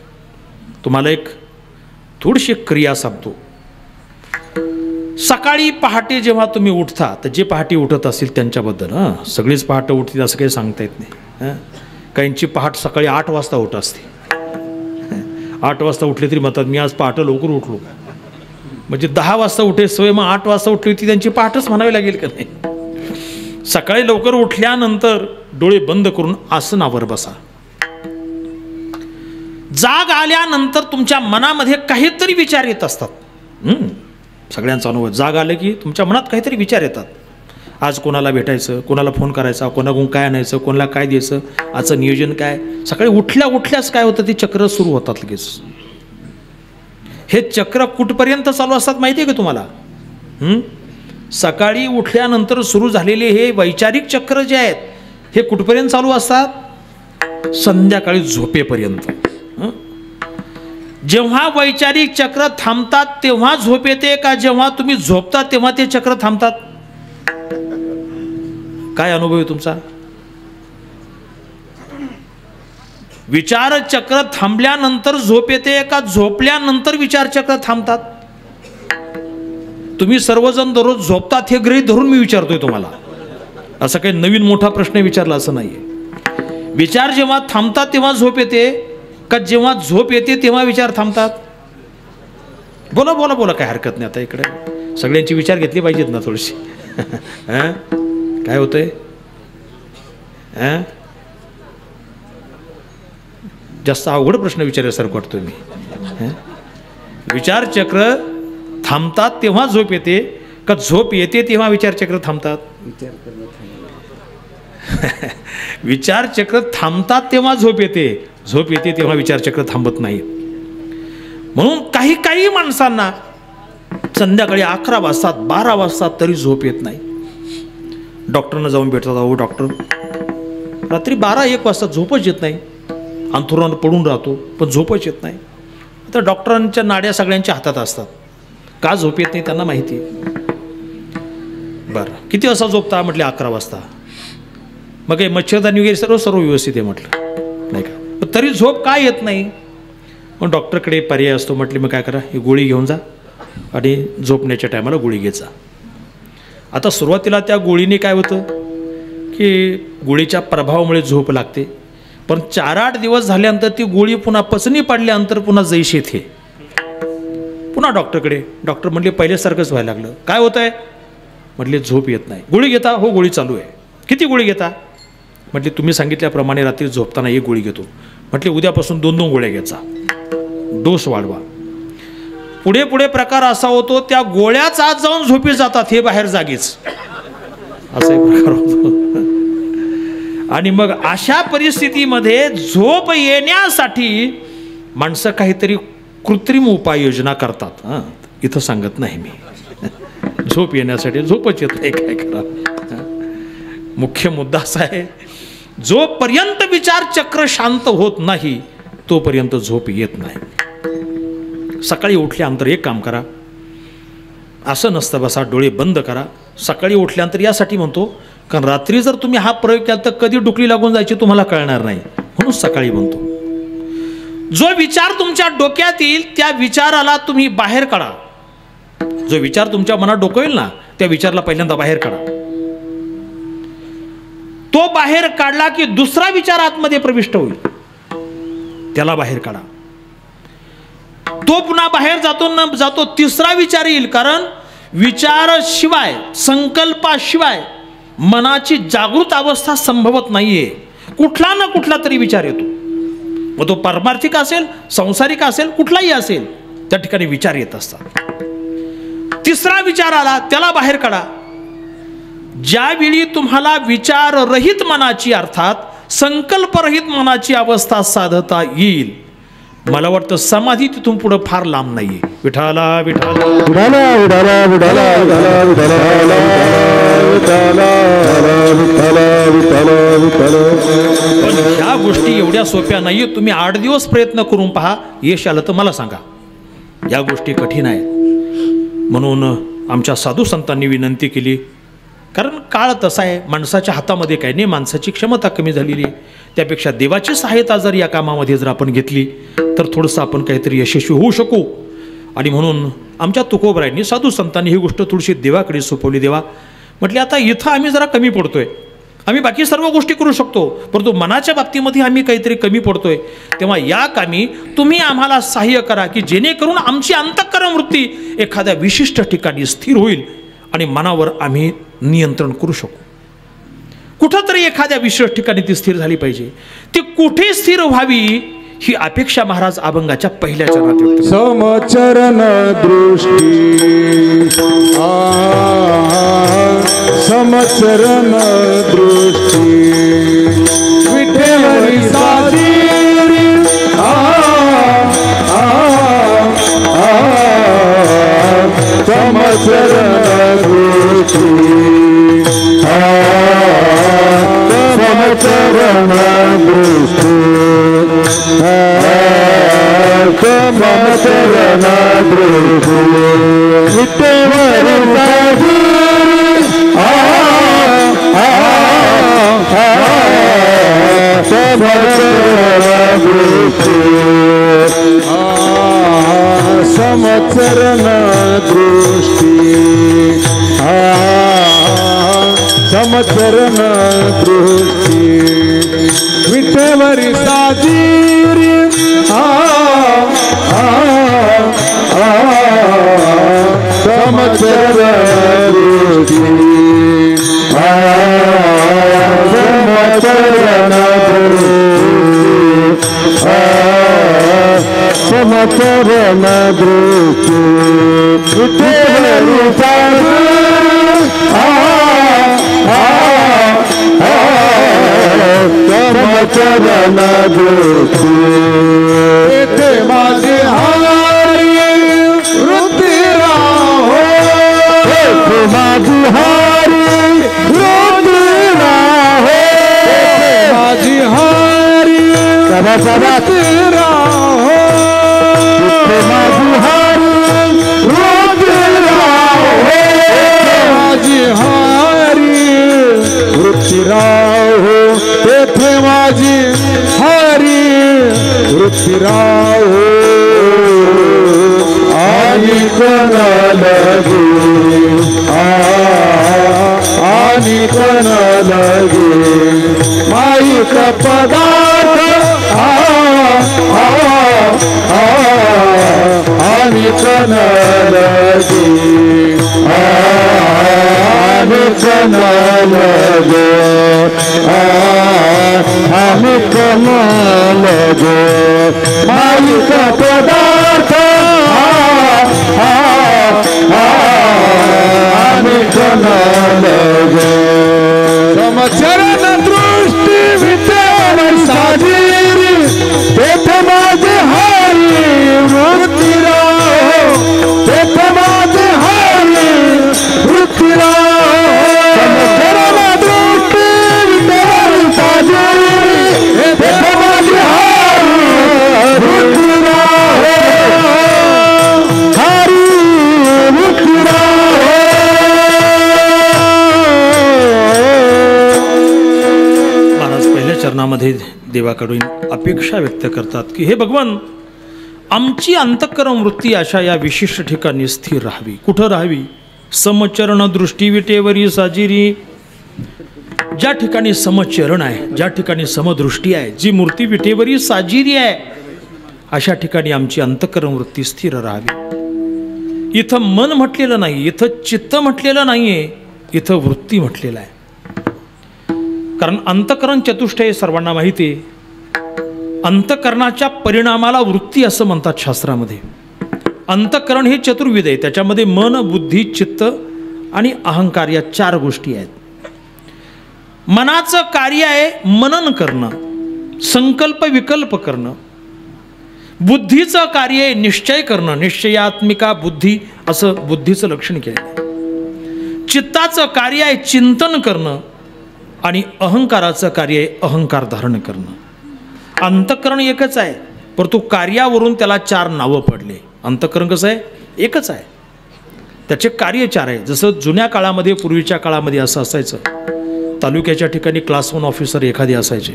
तुम्हाला एक थोडीशी क्रिया सांगतो. सकाळी पहाटे जेव्हा तुम्ही उठता, तर जे पहाटे उठत असतील त्यांच्याबद्दल, सगळीच पहाटे उठतील असं काही सांगता येत नाही. काहींची पहाट सकाळी 8 वाजता उठत असते. 8 वाजता उठले तरी म्हणतात मी आज पहाटे लवकर उठलो, म्हणजे 10 वाजता उठे सवय, मग 8 वाजता उठली होती त्यांची पहाटच म्हणावी लागेल का नाही? सकाळी लवकर उठल्यानंतर डोळे बंद करून आसनावर बसा. जाग आल्यानंतर तुमच्या मनामध्ये काहीतरी विचार येत असतात. सगळ्यांचा अनुभव, जाग आलं की तुमच्या मनात काहीतरी विचार येतात. आज कोणाला भेटायचं, कोणाला फोन करायचा, कोणाकडून काय आणायचं, कोणाला काय द्यायचं, आजचं नियोजन काय. सकाळी उठल्याच काय होतं, ते चक्र सुरू होतात लगेच. हे चक्र कुठपर्यंत चालू असतात माहिती आहे का तुम्हाला? सकाळी उठल्यानंतर सुरू झालेले हे वैचारिक चक्र जे आहेत हे कुठपर्यंत चालू असतात? संध्याकाळी झोपेपर्यंत. जेव्हा वैचारिक चक्र थांबतात तेव्हा झोप येते का जेव्हा तुम्ही झोपता तेव्हा ते चक्र थांबतात? काय अनुभव आहे तुमचा? विचार चक्र थांबल्यानंतर झोप येते का झोपल्यानंतर विचार चक्र थांबतात? तुम्ही सर्वजण दररोज झोपतात हे गृहीत धरून मी विचारतोय तुम्हाला. असं काही नवीन मोठा प्रश्न विचारला असं नाहीये. विचार जेव्हा थांबतात तेव्हा झोप येते का जेव्हा झोप येते तेव्हा विचार थांबतात? बोला बोला बोला, काय हरकत नाही. आता इकडे सगळ्यांची विचार घेतली पाहिजेत ना थोडीशी. काय होतंय? जास्त अवघड प्रश्न विचारल्यासारखं वाटतोय मी. विचार चक्र थांबतात तेव्हा झोप येते का झोप येते तेव्हा विचार चक्र थांबतात? विचार चक्र थांबतात तेव्हा झोप येते, झोप येते तेव्हा विचार चक्र थांबत नाही. म्हणून काही माणसांना संध्याकाळी 11 वाजतात 12 वाजतात तरी झोप येत नाही. डॉक्टरना जाऊन भेटतात, अहो डॉक्टर रात्री 12-1 वाजता झोपच येत नाही, अंथरुणावर पडून राहतो पण झोपच येत नाही. तर डॉक्टरांच्या नाड्या सगळ्यांच्या हातात असतात, का झोप येत नाही त्यांना माहिती आहे. बरं किती वाजता झोपता? म्हटले 11 वाजता. मग काही मच्छरदाणी वगैरे सर्व व्यवस्थित आहे म्हटलं, नाही का? पण तरी झोप काय येत नाही? मग डॉक्टरकडे पर्याय असतो. म्हटले मग काय करा, ही गोळी घेऊन जा आणि झोपण्याच्या टायमाला गोळी घ्यायचा. आता सुरुवातीला त्या गोळीने काय होतं की गोळीच्या प्रभावामुळे झोप लागते, पण 4-8 दिवस झाल्यानंतर ती गोळी पुन्हा पचनी पडल्यानंतर पुन्हा जैशी थे. पुन्हा डॉक्टरकडे. डॉक्टर म्हटले पहिल्यासारखंच व्हायला लागलं. काय होत आहे? म्हटले झोप येत नाही. गोळी घेता? हो गोळी चालू आहे. किती गोळी घेता? म्हटले तुम्ही सांगितल्याप्रमाणे रात्री झोपताना 1 गोळी घेतो. म्हटले उद्यापासून 2-2 गोळ्या घ्यायचा, डोस वाढवा. पुढे पुढे प्रकार असा होतो त्या गोळ्याच आत जाऊन झोपी जातात, हे बाहेर जागीच, असा एक प्रकार होतो. आणि मग अशा परिस्थितीमध्ये झोप येण्यासाठी माणसं काहीतरी कृत्रिम उपाययोजना करतात. इथं सांगत नाही मी. झोप येण्यासाठी झोपच येत नाही, काय करा. मुख्य मुद्दा असा आहे, जोपर्यंत विचार चक्र शांत होत नाही तोपर्यंत झोप येत नाही. सकाळी उठल्यानंतर एक काम करा, असं नसतं बसा, डोळे बंद करा. सकाळी उठल्यानंतर यासाठी म्हणतो कारण रात्री जर तुम्ही हा प्रयोग केला तर कधी डुकली लागून जायची तुम्हाला कळणार नाही, म्हणून सकाळी म्हणतो. जो विचार तुमच्या डोक्यात येईल त्या विचाराला तुम्ही बाहेर काढा. जो विचार तुमच्या मनात डोकवेल ना त्या विचाराला पहिल्यांदा बाहेर काढा. तो बाहेर काढला की दुसरा विचार आतमध्ये प्रविष्ट होईल, त्याला बाहेर काढा. तो पुन्हा बाहेर जातो न जातो तिसरा विचार येईल, कारण विचाराशिवाय संकल्पाशिवाय मनाची जागृत अवस्था संभवत नाहीये. कुठला ना कुठला तरी विचार येतो, मग तो पारमार्थिक असेल, संसारिक असेल, कुठलाही असेल, त्या ठिकाणी विचार येत असतात. तिसरा विचार आला, त्याला बाहेर काढा. ज्यावेळी तुम्हाला विचाररहित मनाची अर्थात संकल्परहित मनाची अवस्था साधता येईल, मला वाटतं समाधी तिथून पुढे फार लांब नाहीये. विठाला विठाला विठाला विठाला विठाला विठाला विठाला विठाला विठाला. पण ह्या गोष्टी एवढ्या सोप्या नाहीये. तुम्ही 8 दिवस प्रयत्न करून पहा, यश आलं तर मला सांगा. या गोष्टी कठीण आहेत. म्हणून आमच्या साधू संतांनी विनंती केली, कारण काळ तसा आहे, माणसाच्या हातामध्ये काही नाही, माणसाची क्षमता कमी झालेली आहे. त्यापेक्षा देवाची सहायता जर या कामामध्ये जर आपण घेतली तर थोडंसं आपण काहीतरी यशस्वी होऊ शकू. आणि म्हणून आमच्या तुकोबरायांनी, साधू संतांनी ही गोष्ट थोडीशी देवाकडे सोपवली. देवा म्हटले, आता इथं आम्ही जरा कमी पडतोय. आम्ही बाकी सर्व गोष्टी करू शकतो, परंतु मनाच्या बाबतीमध्ये आम्ही काहीतरी कमी पडतोय. तेव्हा या कामी तुम्ही आम्हाला सहाय्य करा, की जेणेकरून आमची अंतःकरण वृत्ती एखाद्या विशिष्ट ठिकाणी स्थिर होईल आणि मनावर आम्ही नियंत्रण करू शकू. कुठंतरी एखाद्या विशिष्ट ठिकाणी ती स्थिर झाली पाहिजे. ती कुठे स्थिर व्हावी ही अपेक्षा महाराज अभंगाच्या पहिल्या चरणात व्यक्त करतात. समचरण दृष्टी समचरण दृष्टी विठेवरी साधी समचरण दृष्टी समचरण दृष्टी समचरण दृष्टी विठेवरी साधी समचरण दृष्टी समचरण दृष्टी समचरण दृष्टी विठेवरी साजीरी समचरण दृष्टी समचरण समचरण दृष्टी विठेवरी समचरण दृष्टी येथे माझे हारी वृत्ती राहो, येथे माझी हारी वृत्ती राहो, माझी हारी वृत्ती राहो, माझी हारी वृत्ती राहो, माझी हारी वृत्ती राहो, तेथे माझी हारी वृत्ती राहो. आणि कोणा लगे आणि कोणा लगे माईक पदार्थ आणि कोणा लगे आणि कोणा लगे आम्ही कमाल गो माईक पदार्थ आम्ही कमाल गो. समचरण दृष्टी विठेवरी साजीरी तेथे माझे हारी वृत्ती राहो, तेथे माझे हारी वृत्ती राहो. समचरण दृष्टी विठेवरी साजीरी तेथे माझे हारी वृत्ती राहो, हारी वृत्ती राहो. महाराज पहिल्या चरणामध्ये देवाकडून अपेक्षा व्यक्त करतात की हे भगवान, आमची अंतःकरण वृत्ती अशा या विशिष्ट ठिकाणी स्थिर राहावी. कुठं राहावी? समचरण दृष्टी विटेवरी साजिरी. ज्या ठिकाणी समचरण आहे, ज्या ठिकाणी समदृष्टी आहे, जी मूर्ती विटेवरी साजिरी आहे, अशा ठिकाणी आमची अंतःकरण वृत्ती स्थिर राहावी. इथं मन म्हटलेलं नाही, इथं चित्त म्हटलेलं नाहीये, इथं वृत्ती म्हटलेलं आहे. कारण अंतःकरण चतुष्टय सर्वांना माहिती आहे. अंतःकरणाच्या परिणामाला वृत्ती असं म्हणतात शास्त्रामध्ये. अंतःकरण हे चतुर्विध आहे. त्याच्यामध्ये मन, बुद्धी, चित्त आणि अहंकार या 4 गोष्टी आहेत. मनाचं कार्य आहे मनन करणं, संकल्प विकल्प करणं. बुद्धीचं कार्य आहे निश्चय करणं, निश्चयात्मिका बुद्धी असं बुद्धीचं लक्षण केलं आहे. चित्ताचं कार्य आहे चिंतन करणं आणि अहंकाराचं कार्य आहे अहंकार धारण करणं. अंतःकरण एकच आहे, परंतु कार्यावरून त्याला 4 नावं पडले. अंतःकरण कसं आहे? एकच आहे, त्याचे कार्य 4 आहे. जसं जुन्या काळामध्ये, पूर्वीच्या काळामध्ये असं असायचं, तालुक्याच्या ठिकाणी क्लास 1 ऑफिसर एखादे असायचे.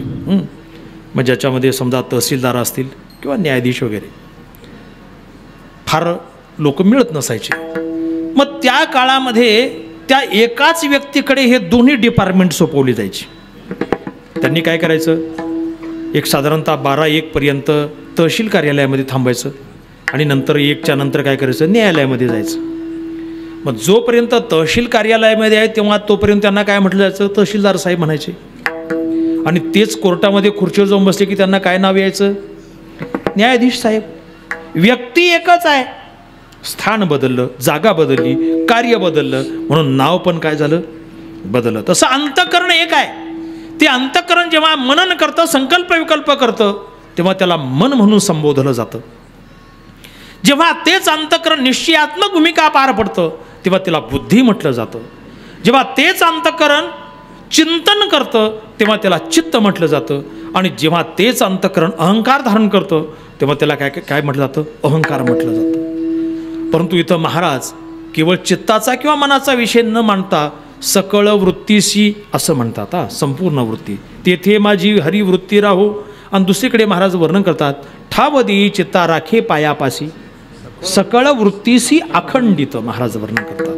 मग ज्याच्यामध्ये समजा तहसीलदार असतील किंवा न्यायाधीश वगैरे, फार लोक मिळत नसायचे. मग त्या काळामध्ये त्या एकाच व्यक्तीकडे हे दोन्ही डिपार्टमेंट सोपवली जायची. त्यांनी काय करायचं, एक साधारणतः 12-1 पर्यंत तहसील कार्यालयामध्ये थांबायचं आणि नंतर 1च्या नंतर काय करायचं, न्यायालयामध्ये जायचं. मग जोपर्यंत तहसील कार्यालयामध्ये आहे तेव्हा तोपर्यंत त्यांना काय म्हटलं जायचं, तहसीलदार साहेब म्हणायचे. आणि तेच कोर्टामध्ये खुर्चीवर जाऊन बसले की त्यांना काय नाव यायचं, न्यायाधीश साहेब. व्यक्ती एकच आहे, स्थान बदललं, जागा बदलली, कार्य बदललं, म्हणून नाव पण काय झालं, बदललं. तसं अंतःकरण एक आहे. ते अंतःकरण जेव्हा मनन करतं, संकल्प विकल्प करतं, तेव्हा त्याला मन म्हणून संबोधलं जातं. जेव्हा तेच अंतःकरण निश्चयात्मक भूमिका पार पडतं तेव्हा त्याला बुद्धी म्हटलं जातं. जेव्हा तेच अंतःकरण चिंतन करतं तेव्हा त्याला चित्त म्हटलं जातं. आणि जेव्हा तेच अंतःकरण अहंकार धारण करतं तेव्हा त्याला काय काय म्हटलं जातं, अहंकार म्हटलं जातं. परंतु इथं महाराज केवळ चित्ताचा किंवा मनाचा विषय न मांडता सकळ वृत्तीशी असं म्हणतात. संपूर्ण वृत्ती, तेथे माझी हरिवृत्ती राहो. आणि दुसरीकडे महाराज वर्णन करतात, ठाव देई चित्ता राखे पायापाशी, सकळ वृत्तीशी अखंडित. महाराज वर्णन करतात,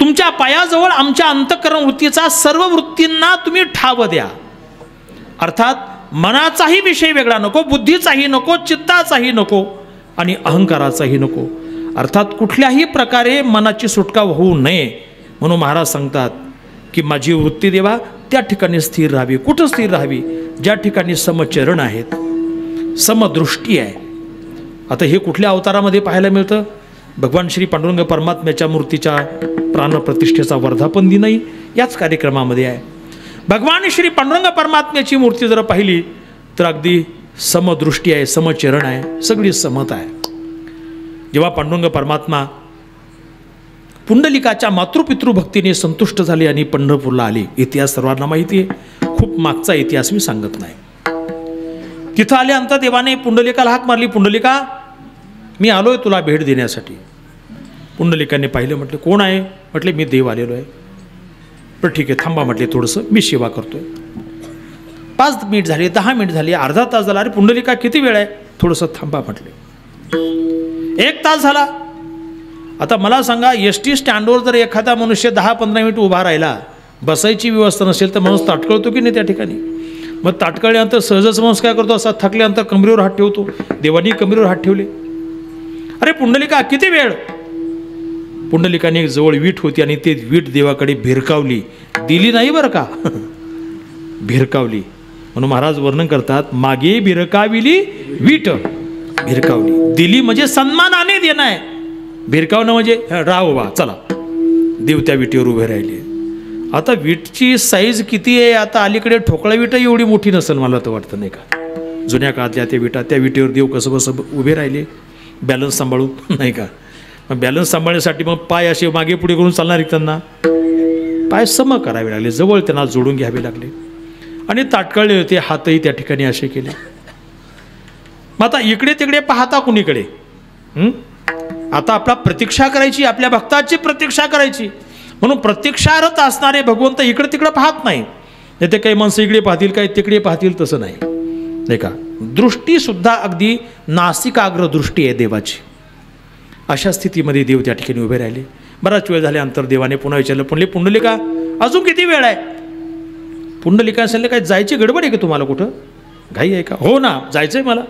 तुमच्या पायाजवळ आमच्या अंतःकरण वृत्तीचा सर्व वृत्तींना तुम्ही ठाव द्या. अर्थात मनाचाही विषय वेगळा नको, बुद्धीचाही नको, चित्ताचाही नको आणि अहंकाराचाही नको. अर्थात कुठल्याही प्रकारे मनाची सुटका होऊ नये म्हणून महाराज सांगतात की माझी वृत्ती देवा त्या ठिकाणी स्थिर राहावी. कुठं स्थिर राहावी, ज्या ठिकाणी समचरण आहेत, समदृष्टी आहे. आता हे कुठल्या अवतारामध्ये पाहायला मिळतं, भगवान श्री पांडुरंग परमात्म्याच्या मूर्तीच्या प्राणप्रतिष्ठेचा वर्धापन दिनही याच कार्यक्रमामध्ये आहे. भगवान श्री पांडुरंग परमात्म्याची मूर्ती जर पाहिली तर अगदी समदृष्टी आहे, समचरण आहे, सगळी समत आहे. जेव्हा पांडुरंग परमात्मा पुंडलिकाच्या मातृपितृभक्तीने संतुष्ट झाले आणि पंढरपूरला आले, इतिहास सर्वांना माहिती आहे, खूप मागचा इतिहास मी सांगत नाही. तिथं आल्यानंतर देवाने पुंडलिकाला हाक मारली, पुंडलिका मी आलोय तुला भेट देण्यासाठी. पुंडलिकाने पाहिलं, म्हटले कोण आहे, म्हटले मी देव आलेलो आहे. पण ठीक आहे थांबा म्हटले, थोडंसं मी सेवा करतोय. 5 मिनिट झाले, 10 मिनिट झाली, अर्धा तास झाला. अरे पुंडलिका किती वेळ आहे, थोडंसं थांबा म्हटले. 1 तास झाला. आता मला सांगा, ST स्टँडवर जर एखादा मनुष्य 10-15 मिनिट उभा राहिला, बसायची व्यवस्था नसेल तर माणूस ताटकळतो की नाही त्या ठिकाणी. मग ताटकळल्यानंतर सहजच माणूस काय करतो, असा थकल्यानंतर कमरेवर हात ठेवतो. देवानी कमरेवर हात ठेवले. अरे पुंडलिका किती वेळ. पुंडलिकाने एक जवळ वीट होती आणि ते वीट देवाकडे भिरकावली, दिली नाही बरं का, भिरकावली. म्हणून महाराज वर्णन करतात, मागे भिरकाविली वीट, भिरकावली. दिली म्हणजे सन्मानाने देणं आहे, भिरकावणं म्हणजे राव बा चला. देव त्या विटीवर उभे राहिले. आता वीटची साईज किती आहे, आता अलीकडे ठोकळा विट एवढी मोठी नसेल मला तर वाटतं, नाही का. जुन्या काळातल्या त्या विटा, त्या विटीवर देव कसं बसं उभे राहिले, बॅलन्स सांभाळून, नाही का. मग बॅलन्स सांभाळण्यासाठी मग पाय असे मागे पुढे करून चालणार त्यांना, पाय सम करावे लागले, जवळ त्यांना जोडून घ्यावे लागले. आणि ताटकळले होते, हातही त्या ठिकाणी असे केले. मग आता इकडे तिकडे पाहता कुणीकडे. आता आपला प्रतीक्षा करायची, आपल्या भक्ताची प्रतीक्षा करायची. म्हणून प्रतीक्षारत असणारे भगवंत इकडे तिकडे पाहत नाही. नाही ते काही माणसं इकडे पाहतील, काही तिकडे पाहतील, तसं नाही, नाही का. दृष्टी सुद्धा अगदी नासिकाग्र दृष्टी आहे देवाची. अशा स्थितीमध्ये देव त्या ठिकाणी उभे राहिले. बराच वेळ झाल्यानंतर देवाने पुन्हा विचारलं, पुंडलिका अजून किती वेळ आहे. पुंडलिका सांगितलं, काय जायची गडबड आहे का तुम्हाला, कुठं घाई आहे का. हो ना जायचं आहे मला.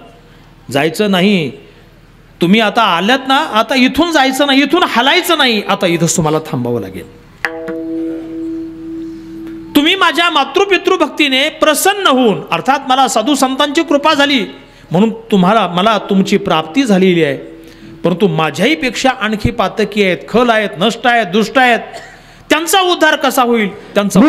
जायचं नाही तुम्ही आता आल्यात ना, आता इथून जायचं नाही, इथून हलायचं नाही, आता इथंच तुम्हाला थांबावं लागेल. तुम्ही माझ्या मातृपितृ भक्तीने प्रसन्न होऊन, अर्थात मला साधू संतांची कृपा झाली म्हणून मला तुमची प्राप्ती झालेली आहे, परंतु माझ्याही पेक्षा आणखी पातकी आहेत, खल आहेत, नष्ट आहेत, दुष्ट आहेत, त्यांचा उद्धार कसा होईल? त्यांचा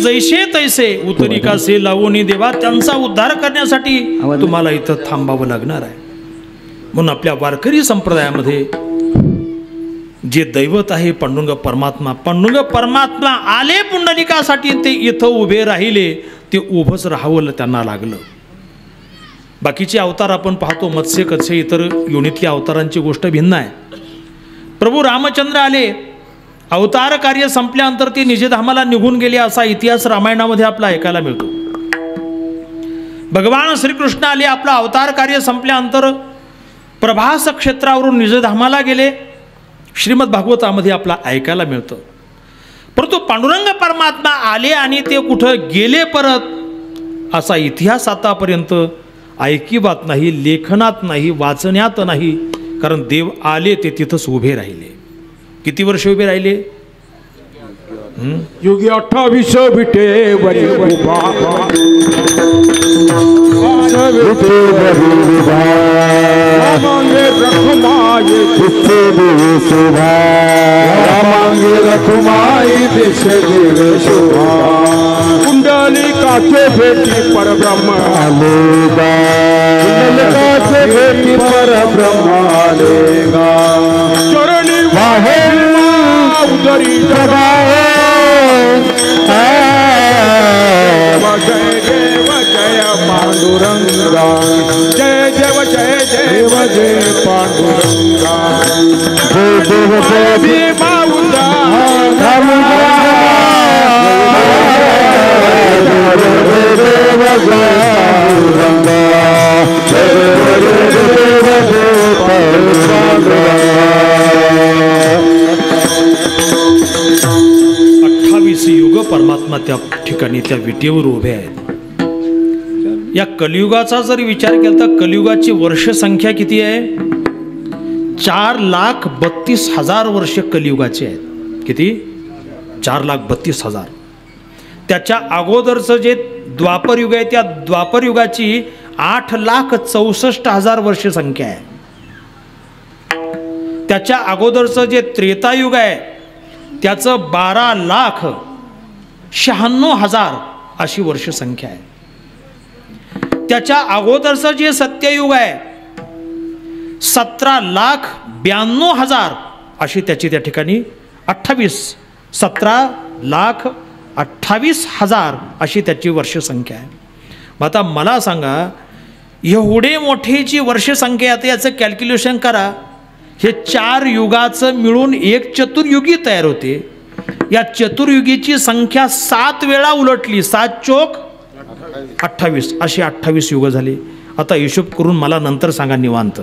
जैसे तैसे उतरिका से लावून देवा, त्यांचा उद्धार करण्यासाठी तुम्हाला इथं थांबावं लागणार आहे. म्हणून आपल्या वारकरी संप्रदायामध्ये जे दैवत आहे पांडुरंग परमात्मा, पांडुरंग परमात्मा आले पुंडलिकासाठी, ते इथं उभे राहिले, ते उभंच राहावं त्यांना लागलं. बाकीचे अवतार आपण पाहतो, मत्स्य कसे इतर योनीतल्या अवतारांची गोष्ट भिन्न आहे. प्रभू रामचंद्र आले, अवतार कार्य संपल्यानंतर ते निजधामाला निघून गेले असा इतिहास रामायणामध्ये आपला ऐकायला मिळतो. भगवान श्रीकृष्ण आले, आपला अवतार कार्य संपल्यानंतर प्रभास क्षेत्रावरून निजधामाला गेले, श्रीमद भागवतामध्ये आपला ऐकायला मिळतं. परंतु पांडुरंग परमात्मा आले आणि ते कुठं गेले परत असा इतिहास आतापर्यंत ऐकिवात नाही, लेखनात नाही, वाचण्यात नाही. कारण देव आले ते तिथंच उभे राहिले. किती वर्ष उभे राहिले? युगी 28 बिटे बरी उभा, मांगे रखुमाई दिसे देवे शोभा, मांगे रखुमाई दिसे देवे शोभा, कुंडलिकाचे भेटी परब्रह्म आलेगा, कुंडलिकाचे भेटी परब्रह्म आलेगा, चरणी वाहे उदरी जगाए, जय देव जय पांडुरंगा, जय देव जय देव जय पांडुरंगा, जय देव जय भीमा युग परमात्मा त्या ठिकाणी त्या विटेवर उभे आहेत. या कलियुगाचा जर विचार केला तर कलियुगाची वर्ष संख्या किती आहे? 4,32,000 वर्ष कलियुगाचे आहेत. किती? 4,32,000. त्याच्या अगोदरचं जे द्वापर युग आहे, त्या द्वापर युगाची 8,64,000 वर्ष संख्या आहे. त्याच्या अगोदरचं जे त्रेतायुग आहे त्याचं 12,96,000 अशी वर्ष संख्या आहे. त्याच्या अगोदरचं जे सत्ययुग आहे 17,92,000 अशी त्याची त्या ठिकाणी 17,28,000 अशी त्याची वर्ष संख्या आहे. मग आता मला सांगा, एवढे मोठी जी वर्ष संख्या आहे, याचं कॅल्क्युलेशन करा. हे 4 युगाचं मिळून एक चतुर्युगी तयार होते. या चतुर्युगीची संख्या 7 वेळा उलटली, 7 चोक 28 अशी 28 युग झाली. आता हिशोब करून मला नंतर सांगा निवांत.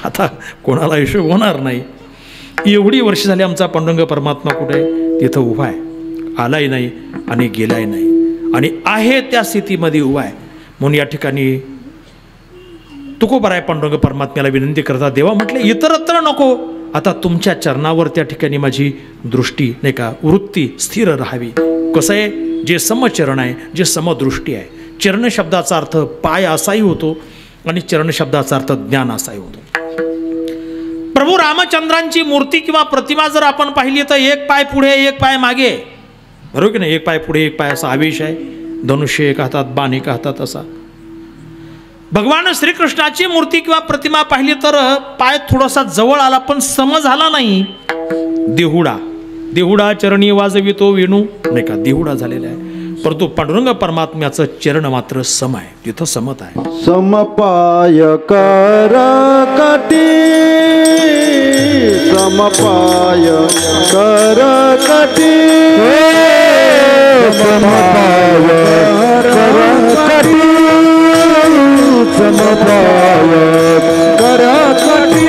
आता कोणाला हिशोब होणार नाही. एवढी वर्ष झाली आमचा पांडुरंग परमात्मा कुठे आहे? तिथं उभा आहे. आलाही नाही आणि गेलाही नाही आणि आहे त्या स्थितीमध्ये उभा आहे. म्हणून या ठिकाणी तुकोबराय पांडुरंग परमात्म्याला विनंती करता, देवा म्हटले इतरत्र नको, आता तुमच्या चरणावर त्या ठिकाणी माझी दृष्टी नाही का वृत्ती स्थिर राहावी. कसं आहे, जे समचरण आहे, जे समदृष्टी आहे. चरण शब्दाचा अर्थ पाय असाही होतो आणि चरण शब्दाचा अर्थ ज्ञान असाही होतो. प्रभू रामचंद्रांची मूर्ती किंवा प्रतिमा जर आपण पाहिली तर एक पाय पुढे एक पाय मागे, बरोबर की नाही? एक पाय पुढे एक पाय असा आवेश आहे. धनुष्य एक हातात, बाण एक हातात असा. भगवान श्रीकृष्णाची मूर्ती किंवा प्रतिमा पाहिली तर पाय थोडासा जवळ आला पण सम झाला नाही. देहुडा चरणी वाजवितो वेणू, नाही का, देहुडा झालेला आहे. परंतु पांडुरंग परमात्म्याचं चरण मात्र सम आहे, तिथं समत आहे. समपाय कर कटी, समपाय कर कटी, समपाय कर कटी, समपाय कर कटी,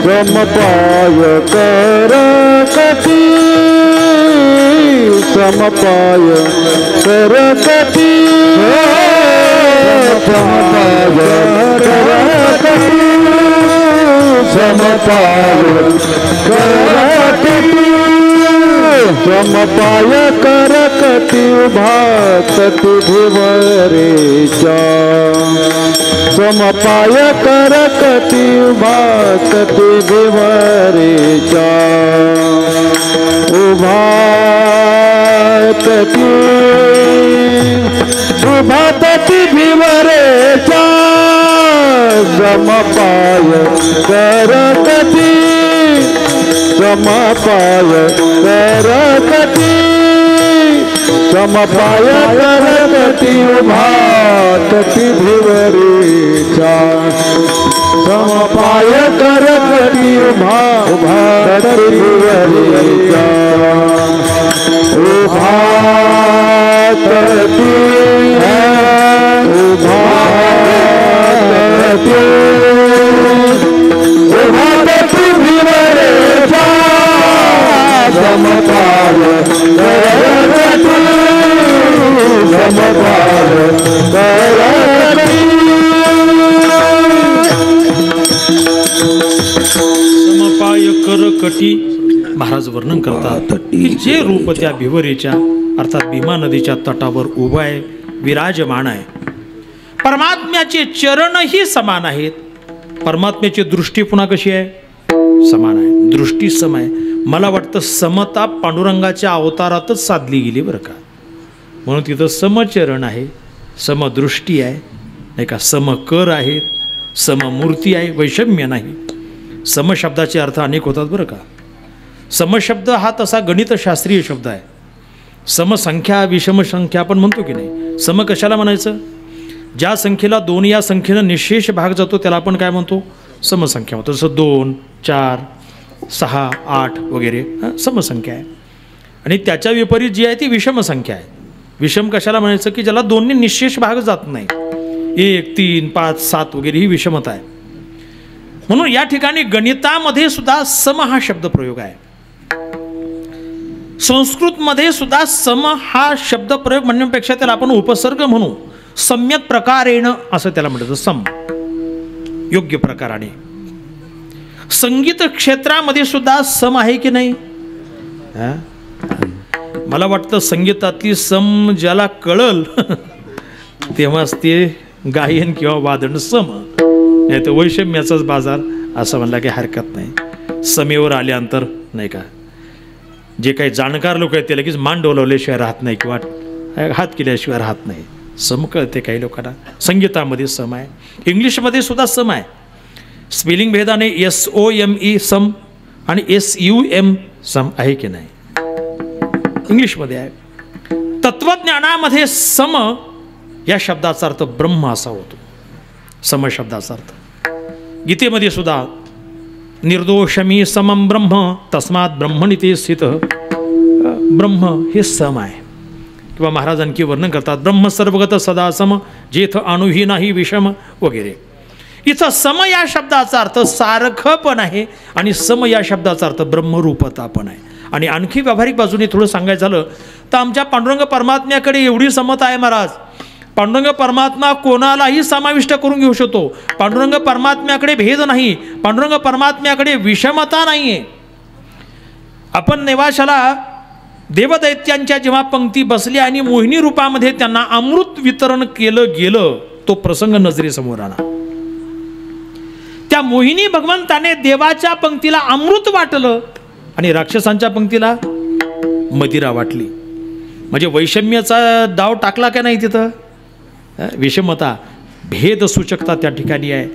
समपाय कर कटी, समपाय कर कटी, समपाय कर कटी, समपाय कर कटी, समपाय कर कटी भातटी भिवरेचा, समपाय कर कटी भातटी भिवरेचा, उभातटी उभातटी भिवरेचा, समपाय कर कटी, समपाय कर कटी, समपाय कर कटी उभातटी भिवरेचा, समपाय कर कटी उभातटी भिवरेचा, उभातटी उभातटी उभातटी भिवरेचा, समपाय कर कटी, समपाय कर कटी. समपाय कर कटी महाराज वर्णन करतात की जे रूप त्या भिवरेच्या अर्थात भीमा नदीच्या तटावर उभं आहे, विराजमान आहे. परमात्म्याचे चरणही समान आहेत. परमात्म्याची दृष्टी पुन्हा कशी आहे? समान आहे. दृष्टी सम आहे. मला वाटतं समता पांडुरंगाच्या अवतारातच साधली गेली बरं का. म्हणून तिथं समचरण आहे, समदृष्टी आहे, नाही का, समकर आहेत, सममूर्ती आहे, वैषम्य नाही. समशब्दाचे अर्थ अनेक होतात बरं का. समशब्द हा तसा गणितशास्त्रीय शब्द आहे. समसंख्या विषमसंख्या आपण म्हणतो की नाही. सम कशाला म्हणायचं? ज्या संख्येला 2 या संख्येनं निशेष भाग जातो त्याला आपण काय म्हणतो? समसंख्या म्हणतो. जसं 2, 4, 6, 8 वगैरे समसंख्या आहे. आणि त्याच्या विपरीत जी आहे ती विषमसंख्या आहे. विषम कशाला म्हणायचं? की ज्याला 2 ने निशेष भाग जात नाही. 1, 3, 5, 7 वगैरे ही विषमता आहे. म्हणून या ठिकाणी गणितामध्ये सुद्धा सम हा शब्द प्रयोग आहे. संस्कृतमध्ये सुद्धा सम हा शब्द प्रयोग म्हणण्यापेक्षा त्याला आपण उपसर्ग म्हणू. सम्यक प्रकारेण असं त्याला म्हणतात. सम योग्य प्रकाराने. संगीत क्षेत्रामध्ये सुद्धा सम आहे की नाही? मला वाटतं संगीतातली सम ज्याला कळल तेव्हाच ते गायन किंवा वादन सम, नाही तर वैषम्याचाच बाजार असं म्हणलं काही हरकत नाही. समेवर आल्यानंतर नाही का, जे काही जाणकार लोक आहेत ते लगेच मान डोलवल्याशिवाय राहत नाही किंवा हात केल्याशिवाय राहत नाही. सम कळते काही लोकांना. संगीतामध्ये सम आहे. इंग्लिशमध्ये सुद्धा सम आहे. स्पेलिंग भेदाने SOME सम आणि SUM सम आहे की नाही, इंग्लिशमध्ये आहे. तत्वज्ञानामध्ये सम या शब्दाचा अर्थ ब्रह्म असा होतो. सम शब्दाचा अर्थ गीतेमध्ये सुद्धा निर्दोषमी समम ब्रह्म तस्मात ब्रह्मणिते स्थित. ब्रह्म हे सम आहे. किंवा महाराज आणखी वर्णन करतात ब्रह्म सर्वगत सदा सम जेथ अणुही नाही विषम वगैरे. इथं सम या शब्दाचा अर्थ सारखं पण आहे आणि सम या शब्दाचा अर्थ ब्रह्मरूपता पण आहे. आणि आणखी व्यावहारिक बाजूने थोडं सांगायचं झालं तर आमच्या पांडुरंग परमात्म्याकडे एवढी समता आहे महाराज. पांडुरंग परमात्मा कोणालाही समाविष्ट करून घेऊ शकतो. पांडुरंग परमात्म्याकडे भेद नाही. पांडुरंग परमात्म्याकडे विषमता नाही आहे. आपण नेवाशाला देवदैत्यांच्या जेव्हा पंक्ती बसल्या आणि मोहिनी रूपामध्ये त्यांना अमृत वितरण केलं गेलं, तो प्रसंग नजरेसमोर आला. त्या मोहिनी भगवंताने देवाच्या पंक्तीला अमृत वाटलं आणि राक्षसांच्या पंक्तीला मदिरा वाटली. म्हणजे वैषम्याचा डाव टाकला का नाही तिथं? विषमता, भेद सूचकता त्या ठिकाणी आहे.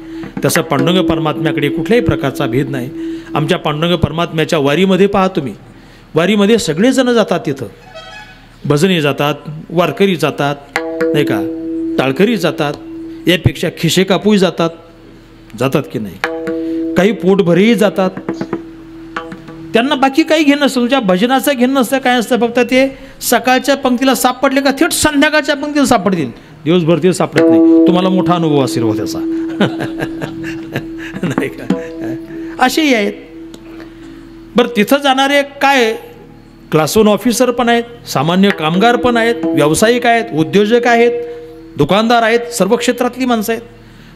तसं पांडुरंग परमात्म्याकडे कुठल्याही प्रकारचा भेद नाही. आमच्या पांडुरंग परमात्म्याच्या वारीमध्ये पहा तुम्ही, वारीमध्ये सगळेजण जातात, तिथं भजनी जातात, वारकरी जातात, नाही का, टाळकरी जातात, यापेक्षा खिशे कापूही जातात की नाही, काही पोटभरेही जातात. त्यांना बाकी काही घेणं नसतं, तुझ्या भजनाचं घेणं नसतं, काय नसतं. फक्त ते सकाळच्या पंक्तीला सापडले का थेट संध्याकाळच्या पंक्तीला सापडतील, दिवसभर ते सापडत नाही. तुम्हाला मोठा अनुभव असेल हो त्याचा. नाही का, असेही आहेत. बरं, तिथं जाणारे काय क्लास 1 ऑफिसर पण आहेत, सामान्य कामगार पण आहेत, व्यावसायिक आहेत, उद्योजक आहेत, दुकानदार आहेत, सर्व क्षेत्रातली माणसं आहेत.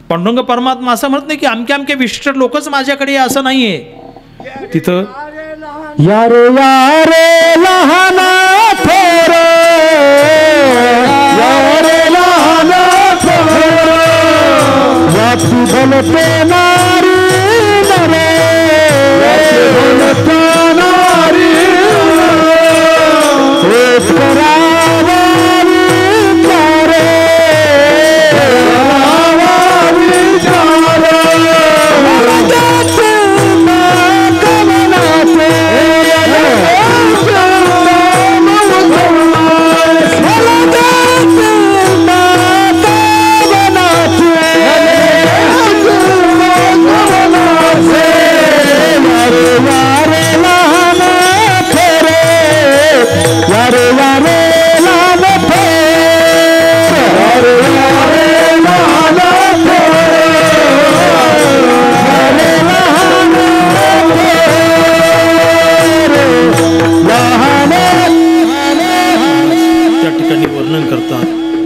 पांडुरंग परमात्मा असं म्हणत नाही की अमक्या अमक्या विशिष्ट लोकच माझ्याकडे आहे, असं नाहीये. तिथं यारे यारे लहान थोर, यारे लहान थोर, वापी भलते नारी नरे, भलते नारी एक करावारी चारे, करावारी चारे, जाते ना कमनाते,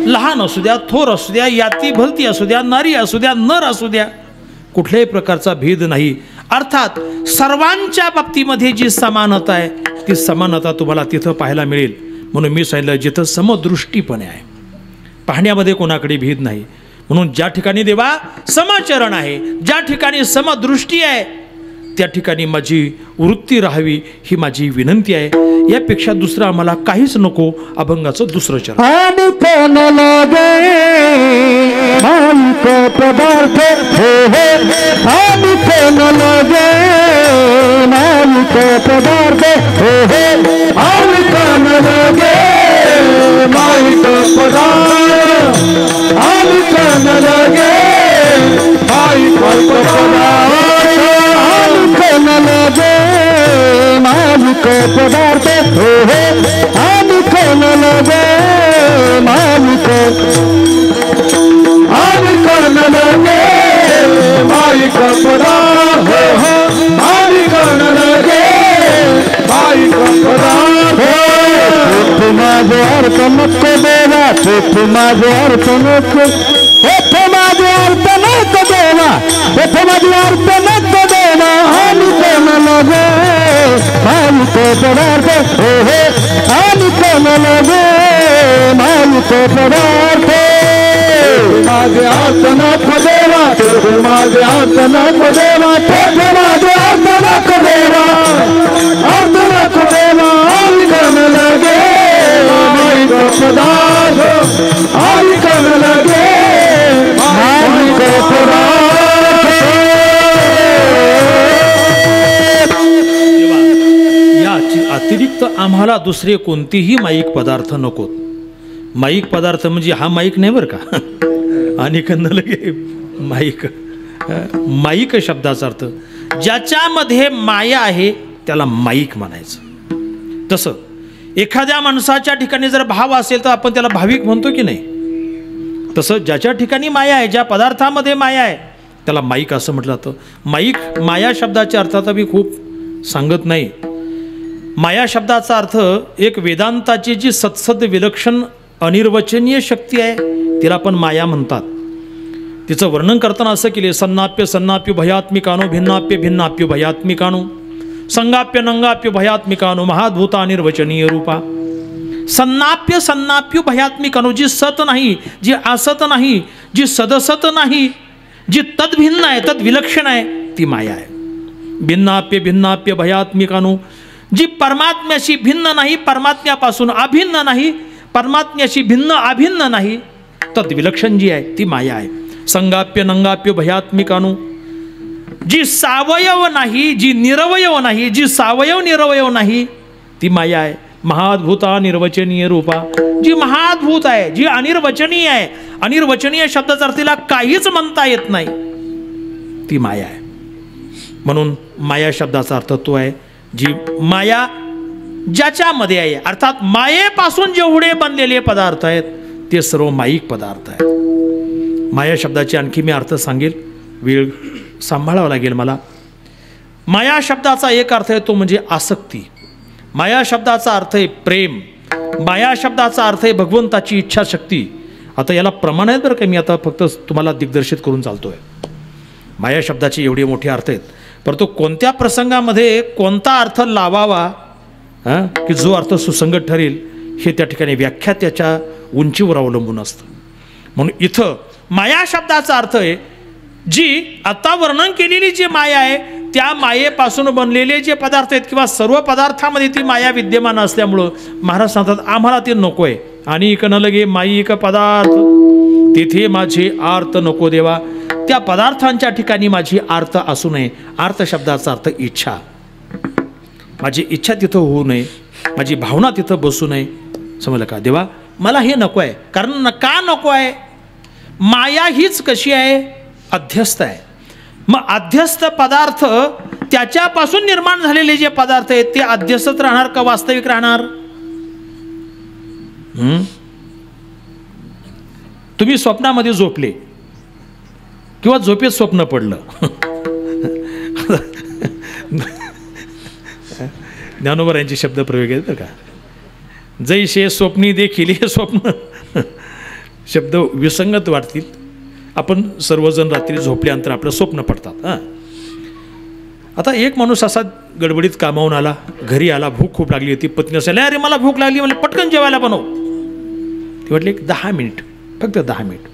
लहान असू द्या, थोर असू द्या, याती भलती असू द्या, नारी असू द्या, नर असू द्या, कुठल्याही प्रकारचा भेद नाही. अर्थात सर्वांच्या बाबतीमध्ये जी समानता आहे, ती समानता तुम्हाला तिथं पाहायला मिळेल. म्हणून मी सांगितलं, जिथं समदृष्टीपणे आहे, पाहण्यामध्ये कोणाकडे भेद नाही. म्हणून ज्या ठिकाणी देवा समचरण आहे, ज्या ठिकाणी समदृष्टी आहे, त्या ठिकाणी माझी वृत्ती राहावी, ही माझी विनंती आहे. यापेक्षा दुसरं आम्हाला काहीच नको. अभंगाचं दुसरं चरण. आणि कोण लागे मालिक पदार्थ हो हो, आणि कोण लागे मालिक पदार्थ हो हो, आणि कोण लागे मालिक पदार्थ, आणि कोण लागे मालिक पदार्थ, आणि कोण लागे मालिक पदार्थ हो हो, आणि कोण लागे मालिक, आणि कोण लागे मालिक पदार्थ हो हो, आणि कोण लागे मालिक पदार्थ. माझे अर्थ नको देवा, माझे अर्थ नको, माझे अर्थ नको देवा, माझे अर्थ नको देवा, आणि कोण लागे मालिक पदार्थ हो हो, आणि कोण लागे मालिक पदार्थ. माझे अर्थ नको देवा, माझे अर्थ नको देवा, माझे अर्थ नको देवा, अर्थ नको देवा, आणि कोण लागे मालिक पदार्थ, आणि कोण लागे मालिक पदार्थ. अतिरिक्त आम्हाला दुसरे कोणतेही माईक पदार्थ नकोत. माईक पदार्थ म्हणजे हा माईक नाही बरं का, आणि लगे माईक, माईक शब्दाचा अर्थ ज्याच्यामध्ये माया आहे त्याला माईक म्हणायचं. तसं एखाद्या माणसाच्या ठिकाणी जर भाव असेल तर आपण त्याला भाविक म्हणतो की नाही, तसं ज्याच्या ठिकाणी माया आहे, ज्या पदार्थामध्ये माया आहे, त्याला माईक असं म्हटलं जातं. माईक माया शब्दाच्या अर्थात मी खूप सांगत नाही. माया शब्दाचा अर्थ एक वेदांताची जी सत्सद विलक्षण अनिर्वचनीय शक्ती आहे, तिला पण माया म्हणतात. तिचं वर्णन करताना असं केले, सन्नाप्य सन्नाप्य भयात्मिकानो, भिन्नाप्य भिन्नाप्य भयात्मिकानो, संगाप्य नंगाप्य भयात्मिकानो महाद्भुता निर्वचनीय रूपा. सन्नाप्य सन्नाप्य भयात्मिकानो, जी सत नाही, जी असत नाही, जी सदसत नाही, जी तद्भिन्न आहे, तद्विलक्षण आहे, ती माया आहे. भिन्नाप्य भिन्नाप्य भयात्मिकानो, जी परमात्म्याशी भिन्न नाही, परमात्म्यापासून अभिन्न नाही, परमात्म्याशी भिन्न अभिन्न नाही, तद्विलक्षण जी आहे ती माया आहे. संगाप्य नंगाप्य भयात्मिकानो, जी सावयव नाही, जी निरवयव नाही, जी सावयव निरवयव नाही, ती माया आहे. महाद्भुता निर्वचनीय रूपा, जी महाद्भूत आहे, जी अनिर्वचनीय आहे, अनिर्वचनीय शब्दाचा अर्थीला काहीच म्हणता येत नाही, ती माया आहे. म्हणून माया शब्दाचा अर्थ तो आहे जी माया ज्याच्यामध्ये आहे, अर्थात मायेपासून जेवढे बनलेले पदार्थ आहेत ते सर्व माईक पदार्थ आहेत. माया शब्दाचे आणखी मी अर्थ सांगेल, वेळ सांभाळावा लागेल मला. माया शब्दाचा एक अर्थ आहे तो म्हणजे आसक्ती. माया शब्दाचा अर्थ आहे प्रेम. माया शब्दाचा अर्थ आहे भगवंताची इच्छाशक्ती. आता याला प्रमाण आहेत बरं का, मी आता फक्त तुम्हाला दिग्दर्शित करून चालतोय. माया शब्दाचे एवढे मोठे अर्थ आहेत, परंतु कोणत्या प्रसंगामध्ये कोणता अर्थ लावावा की जो अर्थ सुसंगत ठरेल हे त्या ठिकाणी व्याख्या त्याच्या उंचीवर अवलंबून असतं. म्हणून इथं माया शब्दाचा अर्थ आहे जी आता वर्णन केलेली जी माया आहे त्या मायेपासून बनलेले जे पदार्थ आहेत किंवा सर्व पदार्थामध्ये ती माया विद्यमान असल्यामुळं महाराज सांगतात आम्हाला ते नको आहे. आणि इक न लगे माईक पदार्थ तेथे माझे आर्त नको देवा. त्या पदार्थांच्या ठिकाणी माझी आर्त असू नये. आर्त शब्दाचा अर्थ इच्छा. माझी इच्छा तिथं होऊ नये, माझी भावना तिथं बसू नये. समजलं का देवा, मला हे नको आहे. कारण का नको आहे? माया हीच कशी आहे? अध्यस्त आहे. मग अध्यस्त पदार्थ त्याच्यापासून निर्माण झालेले जे पदार्थ आहेत ते अध्यस्तच राहणार का वास्तविक राहणार? तुम्ही स्वप्नामध्ये झोपले किंवा झोपेत स्वप्न पडलं, ज्ञानोबा यांचे शब्द प्रयोग आहेत बरं का. जैसे स्वप्नी देखील, हे स्वप्न शब्द विसंगत वाटतील. आपण सर्वजण रात्री झोपल्यानंतर आपलं स्वप्न पडतात. आता एक माणूस असा गडबडीत कामावून आला, घरी आला, भूक खूप लागली होती. पत्नी असेल, अरे मला भूक लागली, मला पटकन जेवायला बनव. ती म्हटली 10 मिनिट, फक्त 10 मिनिट.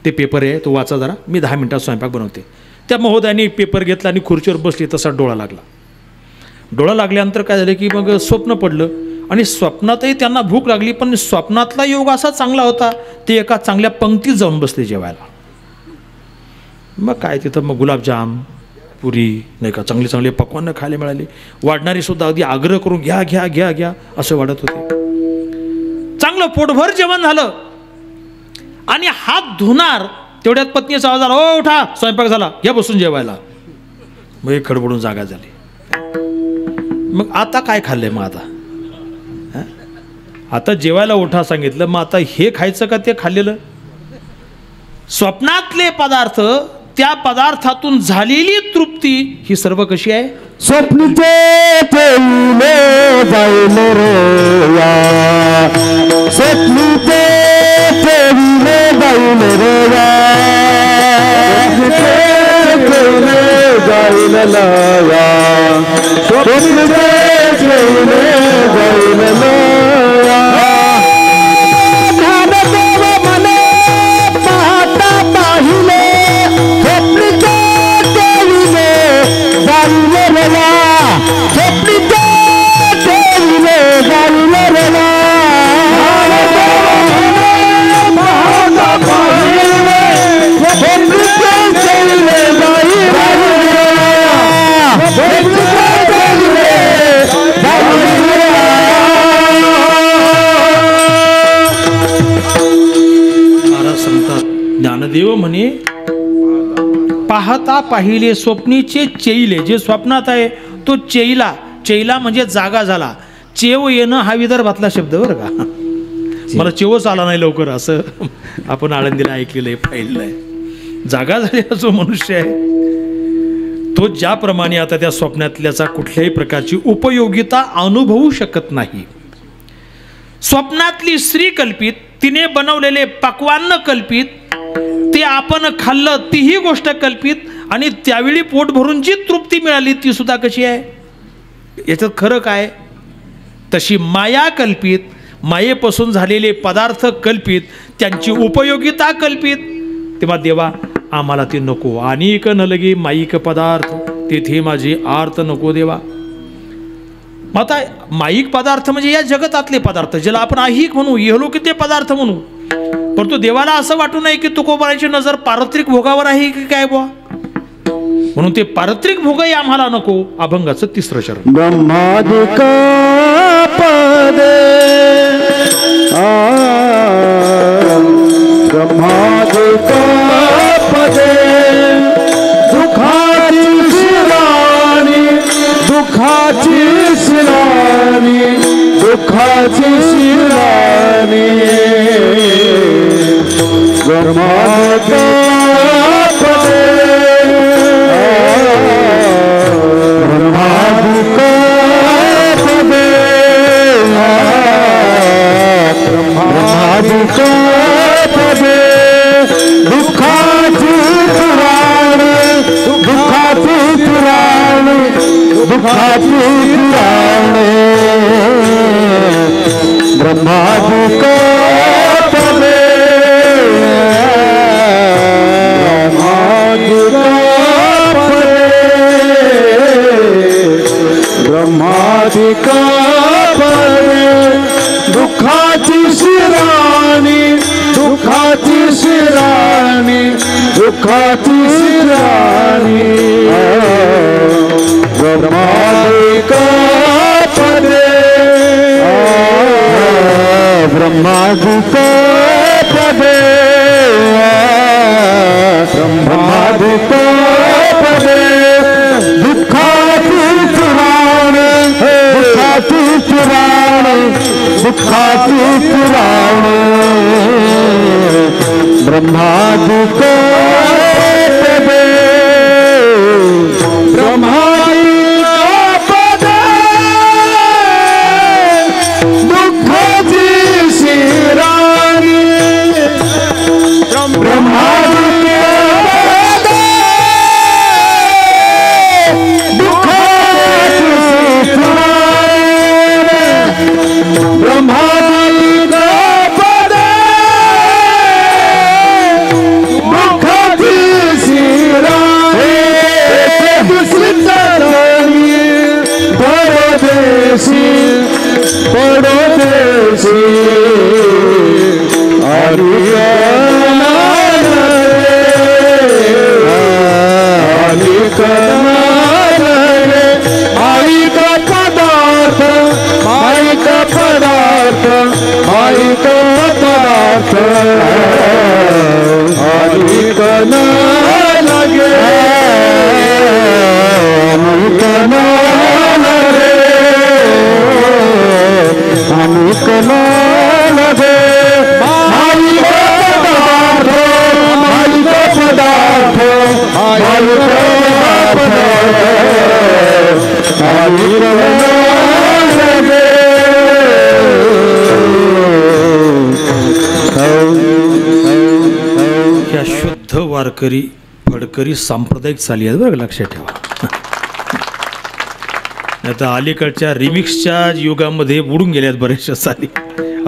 ते पेपर आहे तो वाचा जरा, मी 10 मिनिटात स्वयंपाक बनवते. त्या महोदयाने पेपर घेतला आणि खुर्चीवर बसली, तसा डोळा लागला. डोळा लागल्यानंतर काय झालं की मग स्वप्न पडलं आणि स्वप्नातही त्यांना भूक लागली, पण स्वप्नातला योग असा चांगला होता ते एका चांगल्या पंक्तीत जाऊन बसले जेवायला. मग काय तिथं मग गुलाबजाम, पुरी नाही का, चांगले चांगले पक्वानं खायला मिळाले. वाढणारे सुद्धा अगदी आग्रह करून घ्या घ्या घ्या घ्या असं वाढत होते. चांगलं पोटभर जेवण झालं आणि हात धुणार तेवढ्यात पत्नीचा आवाज आला, ओ उठा स्वयंपाक झाला, घ्या बसून जेवायला. मग एक खडबडून जागा झाली. मग आता काय खाल्लंय? मग आता जेवायला उठा सांगितलं, मग आता हे खायचं का ते खाल्लेलं? स्वप्नातले पदार्थ, त्या पदार्थातून झालेली तृप्ती ही सर्व कशी आहे? स्वप्नीचे ठेवले जाईल रे या, स्वप्नीचे ठेवले जाईल रे या, ठेवले जाईल या, स्वप्नीचे ठेवले जाईल या. ज्ञानदेव म्हणे पाहता पाहिले स्वप्नीचे चेईले. जे स्वप्नात आहे तो चेईला. चेईला म्हणजे जागा झाला. चेव येणं हा विदर्भातला शब्द बरं का. मला चेवच आला नाही लवकर असं आपण आळंदीला ऐकलेलं आहे, पाहिलेलं आहे. जागा झालेला जो मनुष्य आहे तो ज्याप्रमाणे आता त्या स्वप्नातल्याचा कुठल्याही प्रकारची उपयोगिता अनुभवू शकत नाही. स्वप्नातली स्त्री कल्पित, तिने बनवलेले पक्वान्न कल्पित, ते आपण खाल्लं तीही गोष्ट कल्पित आणि त्यावेळी पोट भरून जी तृप्ती मिळाली ती सुद्धा कशी आहे? याचं खरं काय? तशी माया कल्पित, मायेपासून झालेले पदार्थ कल्पित, त्यांची उपयोगिता कल्पित. तेव्हा देवा आम्हाला ते नको. अनेक न लगे माईक पदार्थ तेथे माझे आर्त नको देवा. मग आता माईक पदार्थ म्हणजे या जगतातले पदार्थ, ज्याला आपण ऐहिक म्हणू, इहलोकीतले पदार्थ म्हणू. परंतु देवाला असं वाटू नये की तुकोबाराची नजर पारत्रिक भोगावर आहे की काय बुवा. म्हणून ते पारत्रिक भोगही आम्हाला नको. अभंगाचं 3रं चरण. ब्रह्मादिका पदे ब्रह्मादिका पदे दुखाची शिराणी दुखाची शिराणी दुखाची शिराणी ब्रह्मादिका पदे ब्रह्मादिका पदे ब्रह्मादिका पदे दुखाची पुराणे दुखाची पुराणे दुखाची पुराणे ब्रह्मादिका पदे ब्रह्मादिका पदे दुखाची शिराणी दुखाची शिराणी दुखाची शिराणी ब्रह्मादिका पदे ब्रह्मादिका पदे ब्रह्मादिका पदे दुखाची पुराणे दुखाची पुराणे दुखाची पुराणे ब्रह्मादिका पदे ब्रह्मादिका पदे दुखाची शिराणी ब्रह्मादिका ब्रह्मादिका पदे दुखाची शिराणी दुसरी चरणी परदेशी परदेशी माईक पदार्थ माईक पदार्थ माईक पदार्थ माईक न लगे माईक न लगे माईक न लगे माईक पदार्थ माईक पदार्थ माईक या शुद्ध वारकरी फडकरी सांप्रदायिक चाली आहेत बरं का, लक्षात ठेवा. आता अलीकडच्या रिमिक्सच्या युगामध्ये बुडून गेल्यात बऱ्याचशा चाली.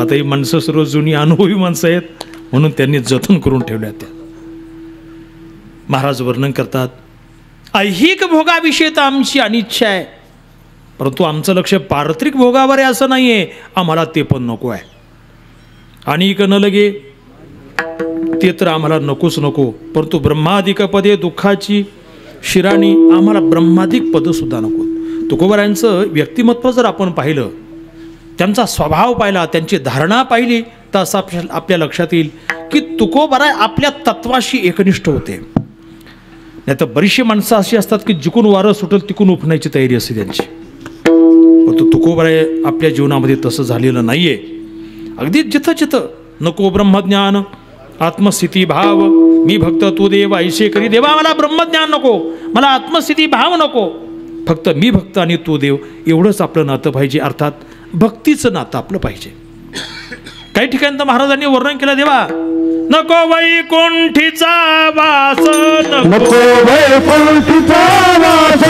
आता ही माणसं सर्व जुनी अनुभवी माणसं आहेत म्हणून त्यांनी जतन करून ठेवल्या त्या. महाराज वर्णन करतात, ऐहिक भोगाविषयी तर आमची अनिच्छा आहे, परंतु आमचं लक्ष पारत्रिक भोगावर आहे असं नाही आहे. आम्हाला ते पण नको आहे. अनेक न लगे ते तर आम्हाला नकोच नको. परंतु ब्रह्मादिक पदे दुःखाची शिराणी आम्हाला ब्रह्मादिक पदसुद्धा नको. तुकोबारायांचं व्यक्तिमत्व जर आपण पाहिलं, त्यांचा स्वभाव पाहिला, त्यांची धारणा पाहिली, तर असं आपल्या लक्षात येईल की तुकोबाराय आपल्या तत्वाशी एकनिष्ठ होते. नाही तर बरीचशी माणसं अशी असतात की जिकून वारं सुटल तिकून उठण्याची तयारी असते त्यांची. परंतु तुकोबाराय आपल्या जीवनामध्ये तसं झालेलं नाही आहे. अगदी जिथं जिथं नको ब्रह्मज्ञान आत्मस्थिती भाव मी भक्त तू देव ऐसे करी. देवा मला ब्रह्मज्ञान नको, मला आत्मस्थिती भाव नको, फक्त मी भक्त आणि तू देव एवढंच आपलं नातं पाहिजे. अर्थात भक्तीचं नातं आपलं पाहिजे. काही ठिकाणी तर महाराजांनी वर्णन केलं, देवा नको वैकुंठीचा वास नको वैकुंठीचा वास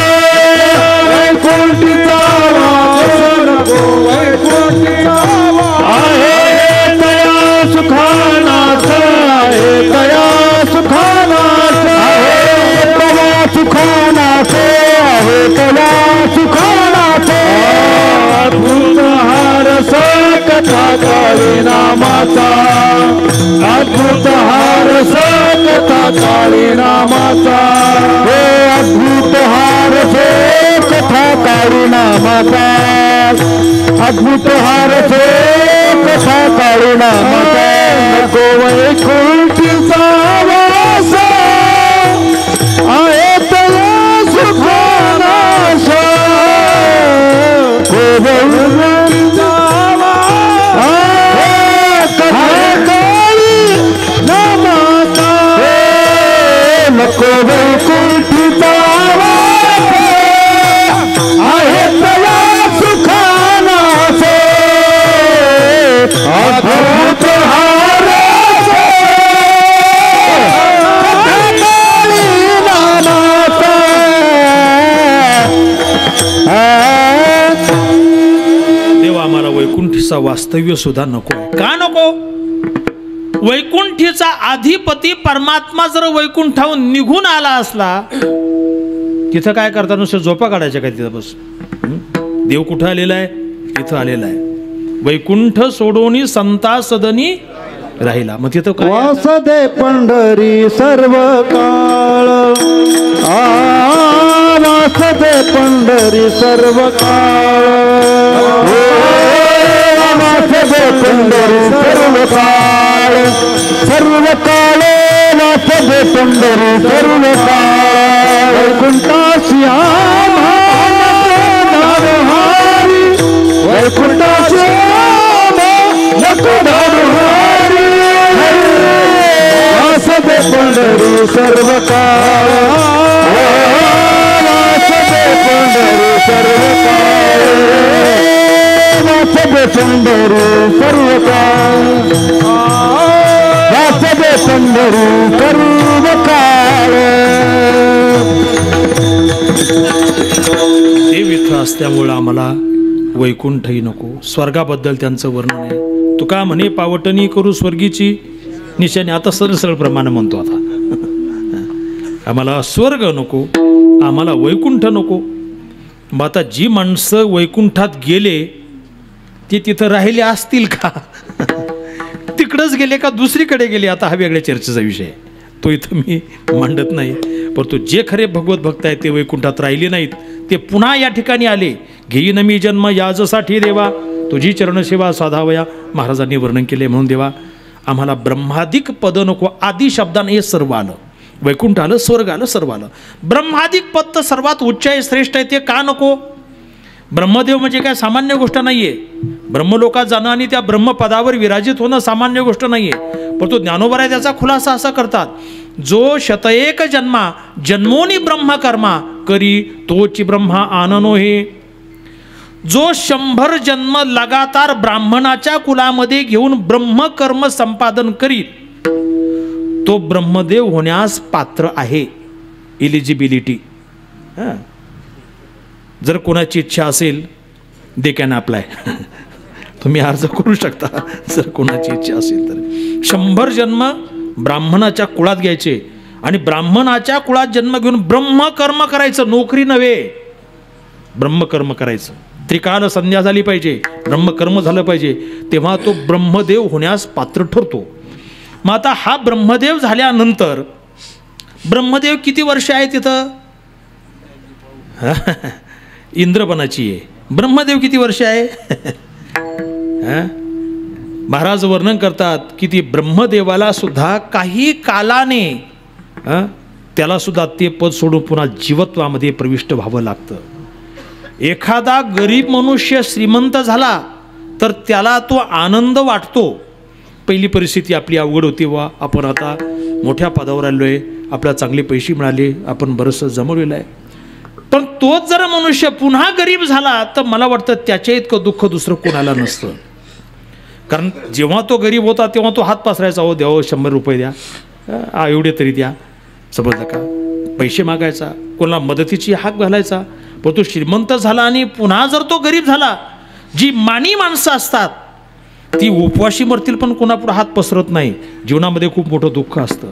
वैकुंठीचा वास नको वैकुंठीचा वास आहे तया सुखानाथ आहे तया सुखानाथ आहे तया सुखानाथ आहे तया सुखानाथ अद्भुत हारस कथा काळी नामाचा अद्भुत हारस कथा काळी नामाचा हे अद्भुत हारस कथा काळी नामाचा अद्भुत हारस कथा काळी नामाचा नको वैकुंठीचा वास आहे तया सुखानाश वैकुंठीचा नको वैकुंठीचा आहे तया सुखानाच अद्भुत हारस देवा आम्हाला वैकुंठीचा वास्तव्य सुद्धा नको. का नको? वैकुंठीचा अधिपती परमात्मा जर वैकुंठाहून निघून आला असला तिथं काय करता नुसतं झोपा काढायच्या का तिथं बस. देव कुठं आलेला आहे? इथं आलेला आहे. वैकुंठ सोडून संता सदनी राहिला. मग तिथं काय? वास दे पंढरी सर्व काळ वास दे पंढरी सर्व काळ वास दे पंढरी सर्व काळ सर्व काळ वास दे पंढरी सर्व काळ वैकुंठासी नारहारी वैकुंठासी नारहारी वास दे पंढरी सर्व काळ वास दे पंढरी सर्व काळ वास दे पंढरी सर्व काळ वास दे पंढरी सर्व काळ. देव इथं असल्यामुळं आम्हाला वैकुंठही नको. स्वर्गाबद्दल त्यांचं वर्णन आहे. तुका म्हणे पावटणी करू स्वर्गीची निशाणी. आता सरळ प्रमाणे म्हणतो. आता आम्हाला स्वर्ग नको, आम्हाला वैकुंठ नको. मग आता जी माणसं वैकुंठात गेले ते तिथं राहिले असतील का? तिकडंच गेले का दुसरीकडे गेले? आता हा वेगळ्या चर्चेचा विषय आहे, तो इथं मी मांडत नाही. परंतु जे खरे भगवत भक्त आहेत ते वैकुंठात राहिले नाहीत, ते पुन्हा या ठिकाणी आले. घेईन मी जन्म याजसाठी देवा तुझी चरणसेवा साधावया. महाराजांनी वर्णन केले. म्हणून देवा आम्हाला ब्रह्मादिक पद नको. आदी शब्दाने हे सर्व आलं. वैकुंठ आलं, स्वर्ग आलं, सर्व आलं. ब्रह्मादिक पद तर सर्वात उच्च आहे, श्रेष्ठ आहे. ते का नको? ब्रह्मदेव म्हणजे काय सामान्य गोष्ट नाही आहे. ब्रह्मलोकात जाणं आणि त्या ब्रह्मपदावर विराजित होणं सामान्य गोष्ट नाही आहे. परंतु ज्ञानोबा त्याचा खुलासा असा करतात, जो शतएक जन्मा जन्मोनी ब्रह्मकर्मा करी तोची ब्रह्मा आननो हे. जो 100 जन्म लगातार ब्राह्मणाच्या कुलामध्ये घेऊन ब्रह्मकर्म संपादन करील तो ब्रह्मदेव होण्यास पात्र आहे. इलिजिबिलिटी. जर कोणाची इच्छा असेल दे कॅन अप्लाय. तुम्ही अर्ज करू शकता जर कोणाची इच्छा असेल तर. 100 जन्म ब्राह्मणाच्या कुळात घ्यायचे आणि ब्राह्मणाच्या कुळात जन्म घेऊन ब्रह्मकर्म करायचं. नोकरी नव्हे, ब्रह्मकर्म करायचं. त्रिकाल संध्या झाली पाहिजे, ब्रह्मकर्म झालं पाहिजे, तेव्हा तो ब्रह्मदेव होण्यास पात्र ठरतो. मग आता हा ब्रह्मदेव झाल्यानंतर ब्रह्मदेव किती वर्ष आहे तिथं? इंद्रपणाची आहे. ब्रह्मदेव किती वर्ष आहे? महाराज वर्णन करतात की ती ब्रह्मदेवाला सुद्धा काही कालाने त्याला सुद्धा ते पद सोडून पुन्हा जीवत्वामध्ये प्रविष्ट व्हावं लागतं. एखादा गरीब मनुष्य श्रीमंत झाला तर त्याला तो आनंद वाटतो. पहिली परिस्थिती आपली अवघड होती, वा आपण आता मोठ्या पदावर आलो आहे, आपल्याला चांगले पैसे मिळाले, आपण बरंचसं जमवलेलं आहे. पण तोच जर मनुष्य पुन्हा गरीब झाला तर मला वाटतं त्याच्या इतकं दुःख दुसरं कोणाला नसतं. कारण जेव्हा तो गरीब होता तेव्हा तो हात पसरायचा, हो द्या, 100 रुपये द्या, एवढे तरी द्या, समजलं का, पैसे मागायचा, कोणाला मदतीची हाक घालायचा. पण तो श्रीमंत झाला आणि पुन्हा जर तो गरीब झाला, जी मानी माणसं असतात ती उपवाशी मरतील पण कोणापुढे हात पसरत नाही. जीवनामध्ये खूप मोठं दुःख असतं.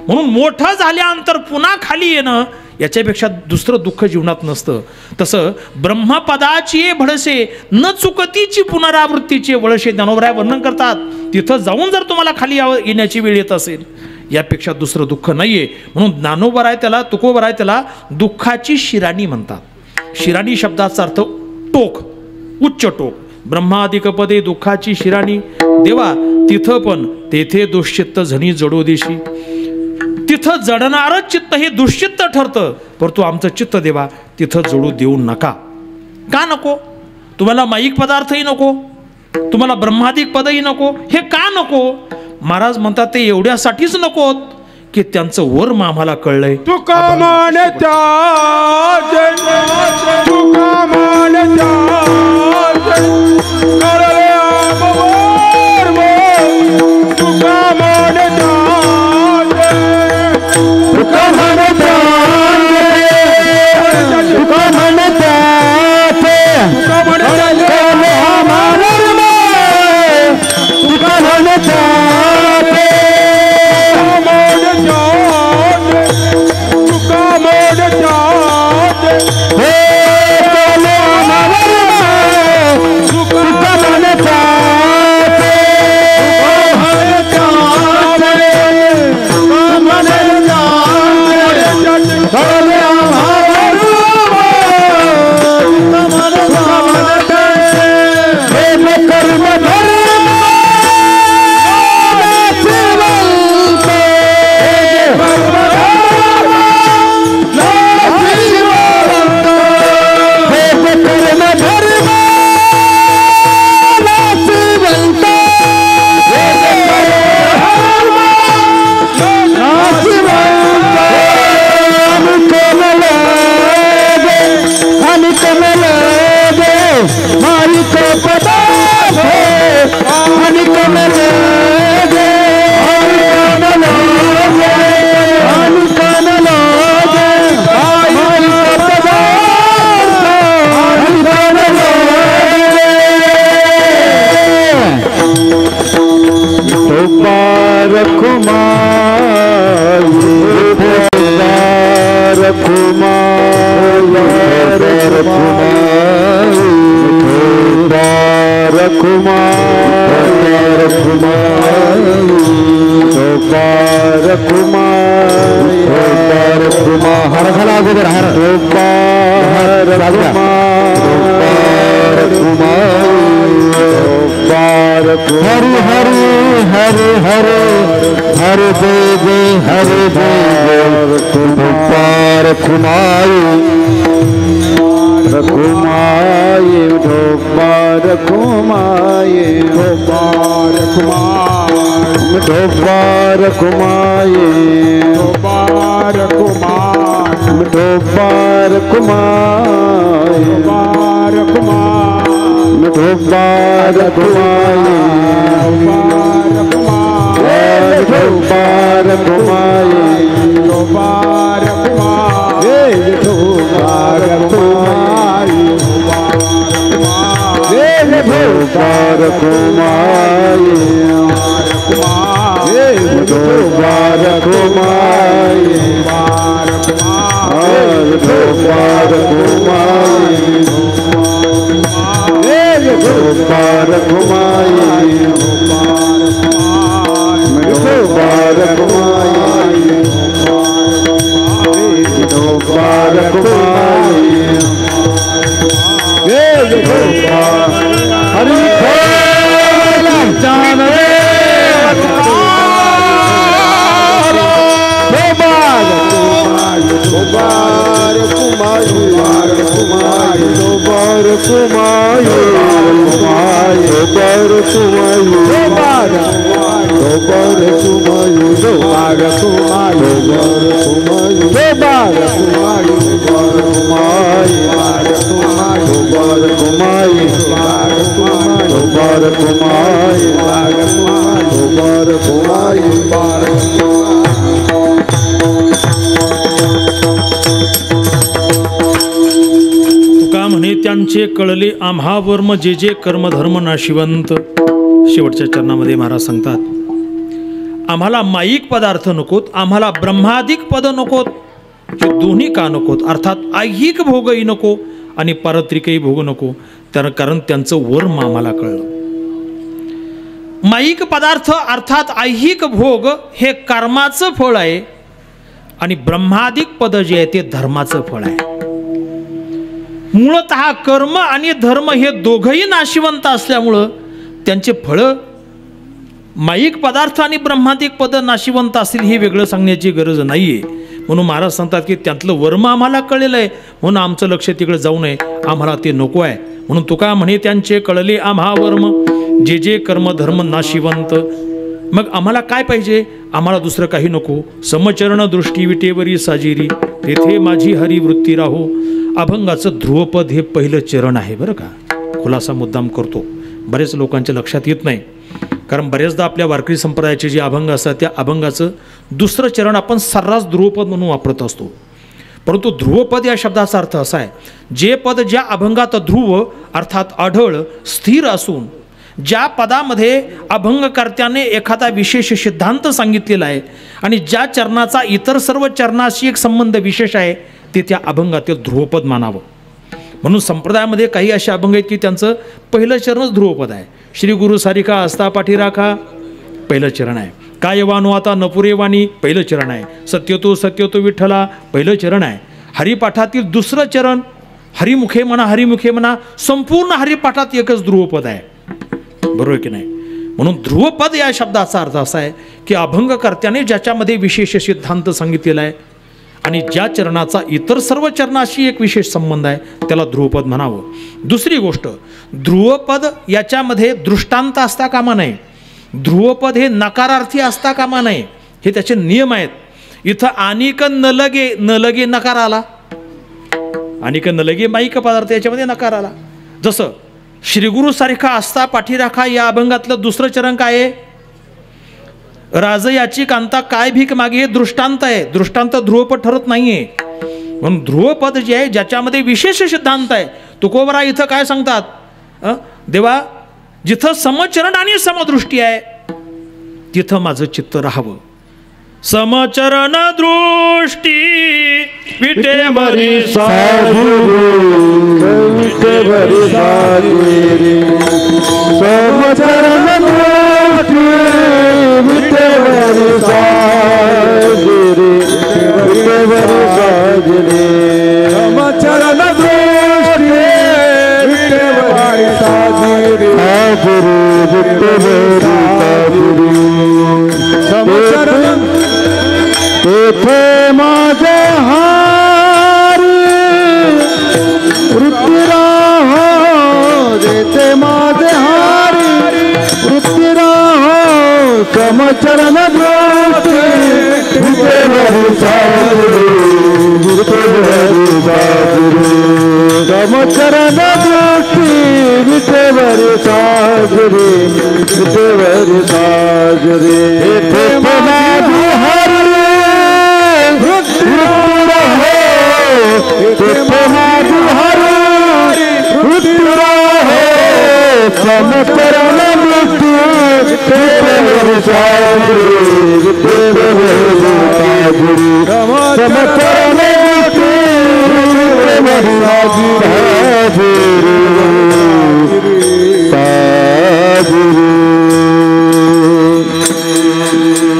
म्हणून मोठं झाल्यानंतर पुन्हा खाली येणं याच्यापेक्षा दुसरं दुःख जीवनात नसतं. तसं ब्रह्मपदाची भडसे न चुकतीची पुनरावृत्तीचे वळसे ज्ञानोबराय वर्णन करतात. तिथं जाऊन जर तुम्हाला खाली येण्याची वेळ येत असेल यापेक्षा दुसरं दुःख नाहीये. म्हणून ज्ञानोबराय त्याला, तुकोबराय त्याला दुःखाची शिराणी म्हणतात. शिराणी शब्दाचा अर्थ टोक, उच्च टोक. ब्रह्मादिक पदे दुःखाची शिराणी देवा, तिथं पण तेथे दुश्चित्त झनी जडो देशी. तिथं जडणारं चित्त हे दुश्चित्त ठरतं, परंतु आमचं चित्त देवा तिथं जडू देऊ नका. का नको? तुम्हाला माईक पदार्थही नको, तुम्हाला ब्रह्मादिक पदही नको. हे का नको? महाराज म्हणतात ते एवढ्यासाठीच नकोत की त्यांचं वर्म आम्हाला कळलंय. तुका मानता तुका मानता करले आमवर्म तुका मानता तुका मानता तुका मानता तुका मानता आमवर्म तुका मानता Kumayi तुका म्हणे त्यांचे कळले आम्हा वर्म जे जे कर्मधर्म नाशिवंत. शेवटच्या चरणामध्ये महाराज सांगतात आम्हाला माईक पदार्थ नकोत, आम्हाला ब्रह्मादिक पद नकोत, हे दोन्ही का नकोत. अर्थात ऐहिक भोगही नको आणि पारत्रिकही भोग नको. कारण त्यांचं वर्म आम्हाला कळलं. माईक पदार्थ अर्थात ऐहिक भोग हे कर्माचं फळ आहे आणि ब्रह्मादिक पद जे आहे ते धर्माचं फळ आहे. मूळतः कर्म आणि धर्म हे दोघंही नाशिवंत असल्यामुळं त्यांचे फळं माईक पदार्थ आणि ब्रह्मादिक पद नाशिवंत असतील हे वेगळं सांगण्याची गरज नाहीये. म्हणून महाराज सांगतात की त्यातलं वर्म आम्हाला कळलेलं आहे म्हणून आमचं लक्ष तिकडे जाऊ नये, आम्हाला ते नको आहे. म्हणून तुका म्हणे त्यांचे कळले आम्हा वर्म जे जे कर्म धर्म नाशिवंत. मग आम्हाला काय पाहिजे? आम्हाला दुसरं काही नको. समचरण दृष्टी विटेवरी साजिरी तेथे माझी हरिवृत्ती राहो. अभंगाचं ध्रुवपद हे पहिलं चरण आहे बरं का. खुलासा मुद्दाम करतो, बरेच लोकांच्या लक्षात येत नाही. कारण बरेचदा आपल्या वारकरी संप्रदायाचे जे अभंग असतात त्या अभंगाचं दुसरं चरण आपण सर्रास ध्रुवपद म्हणून वापरत असतो. परंतु ध्रुवपद या शब्दाचा अर्थ असा आहे जे पद ज्या अभंगात ध्रुव अर्थात आढळ स्थिर असून ज्या पदामध्ये अभंगकर्त्याने एखादा विशेष सिद्धांत सांगितलेला आहे आणि ज्या चरणाचा इतर सर्व चरणाशी एक संबंध विशेष आहे ते त्या अभंगातील ध्रुवपद मानावं. म्हणून संप्रदायामध्ये काही असे अभंग आहेत की त्यांचं पहिलं चरणच ध्रुवपद आहे. श्री गुरु सारिका असता पाठी राखा पहिलं चरण आहे. काय वानो आता नपुरे वाणी पहिलं चरण आहे. सत्यतो विठ्ठला पहिलं चरण आहे. हरिपाठातील दुसरं चरण हरिमुखे म्हणा संपूर्ण हरिपाठात एकच ध्रुवपद आहे. बरोबर की नाही? म्हणून ध्रुवपद या शब्दाचा अर्थ असा आहे की अभंगकर्त्याने ज्याच्यामध्ये विशेष सिद्धांत सांगितलेला आहे आणि ज्या चरणाचा इतर सर्व चरणाशी एक विशेष संबंध आहे त्याला ध्रुवपद म्हणावं. दुसरी गोष्ट ध्रुवपद याच्यामध्ये दृष्टांत असता कामा नये. ध्रुवपद हे नकारार्थी असता कामा नये. हे त्याचे नियम आहेत. इथं आणिक न लगे नकार आला. आणिक न लगे माईक पदार्थ याच्यामध्ये नकार आला. जसं श्रीगुरु सारिखा असता पाठी राखा या अभंगातलं दुसरं चरण काय आहे? राज याची कांता काय भीक मागे हे दृष्टांत आहे. दृष्टांत ध्रुवपद ठरत नाहीये. म्हणून ध्रुवपद जे आहे ज्याच्यामध्ये विशेष सिद्धांत आहे. तुकोबरा इथं काय सांगतात? देवा जिथं समचरण आणि समदृष्टी आहे तिथं माझं चित्त राहावं. समचरण दृष्टी विटेवरी विटेवरी साजिरी समचरण दृष्टी विटेवरी साजिरी विटेवरी साजिरी समचरण दृष्टी विटेवरी साजिरी विटेवरी साजिरी समचरण तेथे माझे हारी वृत्तीरा हो. तेथे माझे हारी वृत्तीरा हो. समचरण दृष्टी विटेवरी साजिरी विटेवरी साजिरी समचरण दृष्टी विटेवरी साजिरी विटेवरी साजिरी तेथे माझे समचरण दृष्टी विटेवरी साजिरी विटेवरी साजिरी समचरण दृष्टी विटेवरी साजिरी.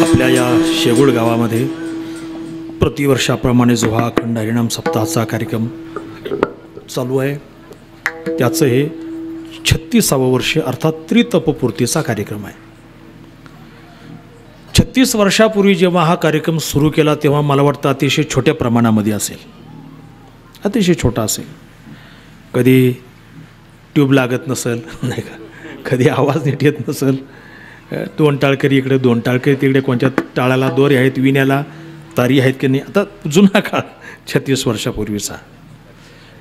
आपल्या या शेगुळ गावामध्ये प्रतिवर्षाप्रमाणे जो हा अखंड हरिनाम सप्ताहाचा कार्यक्रम चालू आहे त्याचं हे 36वे वर्ष अर्थात त्रितपपूर्तीचा कार्यक्रम आहे. 36 वर्षापूर्वी जेव्हा हा कार्यक्रम सुरू केला तेव्हा मला वाटतं अतिशय छोट्या प्रमाणामध्ये असेल. अतिशय छोटा असेल. कधी ट्यूब लागत नसेल नाही का, कधी आवाज नीट येत नसेल. 2 टाळकरी इकडे 2 टाळकरी तिकडे, कोणत्या टाळाला दोरे आहेत, विण्याला तारी आहेत की नाही. आता जुना काळ 36 वर्षापूर्वीचा.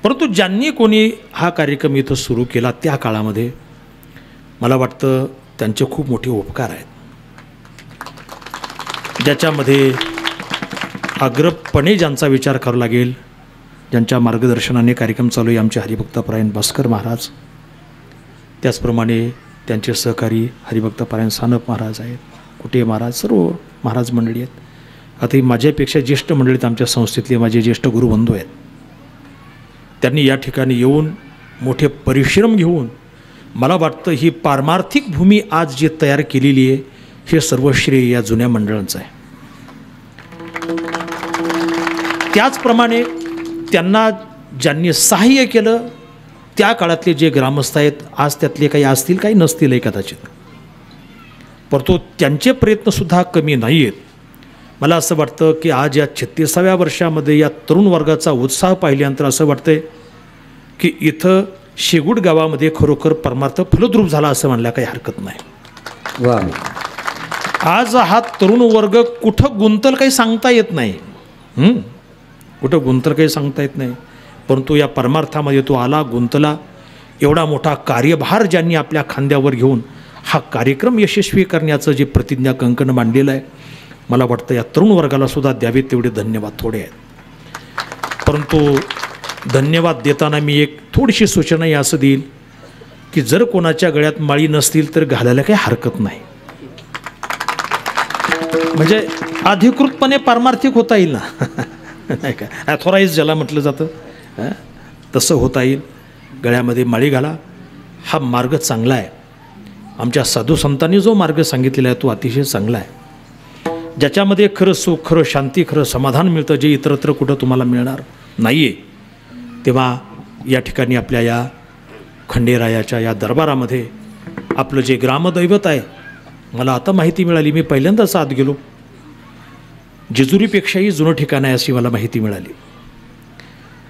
परंतु ज्यांनी कोणी हा कार्यक्रम इथं सुरू केला त्या काळामध्ये मला वाटतं त्यांचे खूप मोठे उपकार आहेत. ज्याच्यामध्ये अग्रपणे ज्यांचा विचार करावा लागेल, ज्यांच्या मार्गदर्शनाने कार्यक्रम चालू आहे, आमचे हरिभक्तपरायण भास्कर महाराज, त्याचप्रमाणे त्यांचे सहकारी हरिभक्तपरायण सानप महाराज आहेत, कुटे महाराज, सर्व महाराज मंडळी आहेत. आता ही माझ्यापेक्षा ज्येष्ठ मंडळीत आमच्या संस्थेतले माझे ज्येष्ठ गुरुबंधू आहेत. त्यांनी या ठिकाणी येऊन मोठे परिश्रम घेऊन मला वाटतं ही पारमार्थिक भूमी आज जी तयार केलेली आहे हे सर्व श्रेय या जुन्या मंडळांचं आहे. त्याचप्रमाणे त्यांना ज्यांनी सहाय्य केलं त्या काळातले जे ग्रामस्थ आहेत, आज त्यातले काही असतील काही नसतीलही कदाचित, परंतु त्यांचे प्रयत्नसुद्धा कमी नाही आहेत. मला असं वाटतं की आज या 36व्या वर्षामध्ये या तरुण वर्गाचा उत्साह पाहिल्यानंतर असं वाटतंय की इथं शेगुड गावामध्ये खरोखर परमार्थ फलद्रूप झाला असं म्हणल्या काही हरकत नाही. वा, आज हा तरुण वर्ग कुठं गुंतल काही सांगता येत नाही, कुठं गुंतल काही सांगता येत नाही, परंतु या परमार्थामध्ये तो आला, गुंतला. एवढा मोठा कार्यभार ज्यांनी आपल्या खांद्यावर घेऊन हा कार्यक्रम यशस्वी करण्याचं जे प्रतिज्ञा कंकण मांडलेलं आहे, मला वाटतं या तरुण वर्गाला सुद्धा द्यावेत तेवढे धन्यवाद थोडे आहेत. परंतु धन्यवाद देताना मी एक थोडीशी सूचनाही असं देईल की जर कोणाच्या गळ्यात माळी नसतील तर घालायला काही हरकत नाही. म्हणजे अधिकृतपणे पारमार्थिक होता येईल ना, नाही का, ॲथॉराईज ज्याला म्हटलं जातं तसं होता येईल. गळ्यामध्ये माळी घाला, हा मार्ग चांगला आहे. आमच्या साधू संतांनी जो मार्ग सांगितलेला आहे तो अतिशय चांगला आहे, ज्याच्यामध्ये खरं सुख, खरं शांती, खरं समाधान मिळतं, जे इतरत्र कुठं तुम्हाला मिळणार नाही आहे. तेव्हा या ठिकाणी आपल्या या खंडेरायाच्या या दरबारामध्ये आपलं जे ग्रामदैवत आहे, मला आता माहिती मिळाली, मी पहिल्यांदाच आत गेलो, जेजुरीपेक्षाही जुनं ठिकाण आहे अशी मला माहिती मिळाली.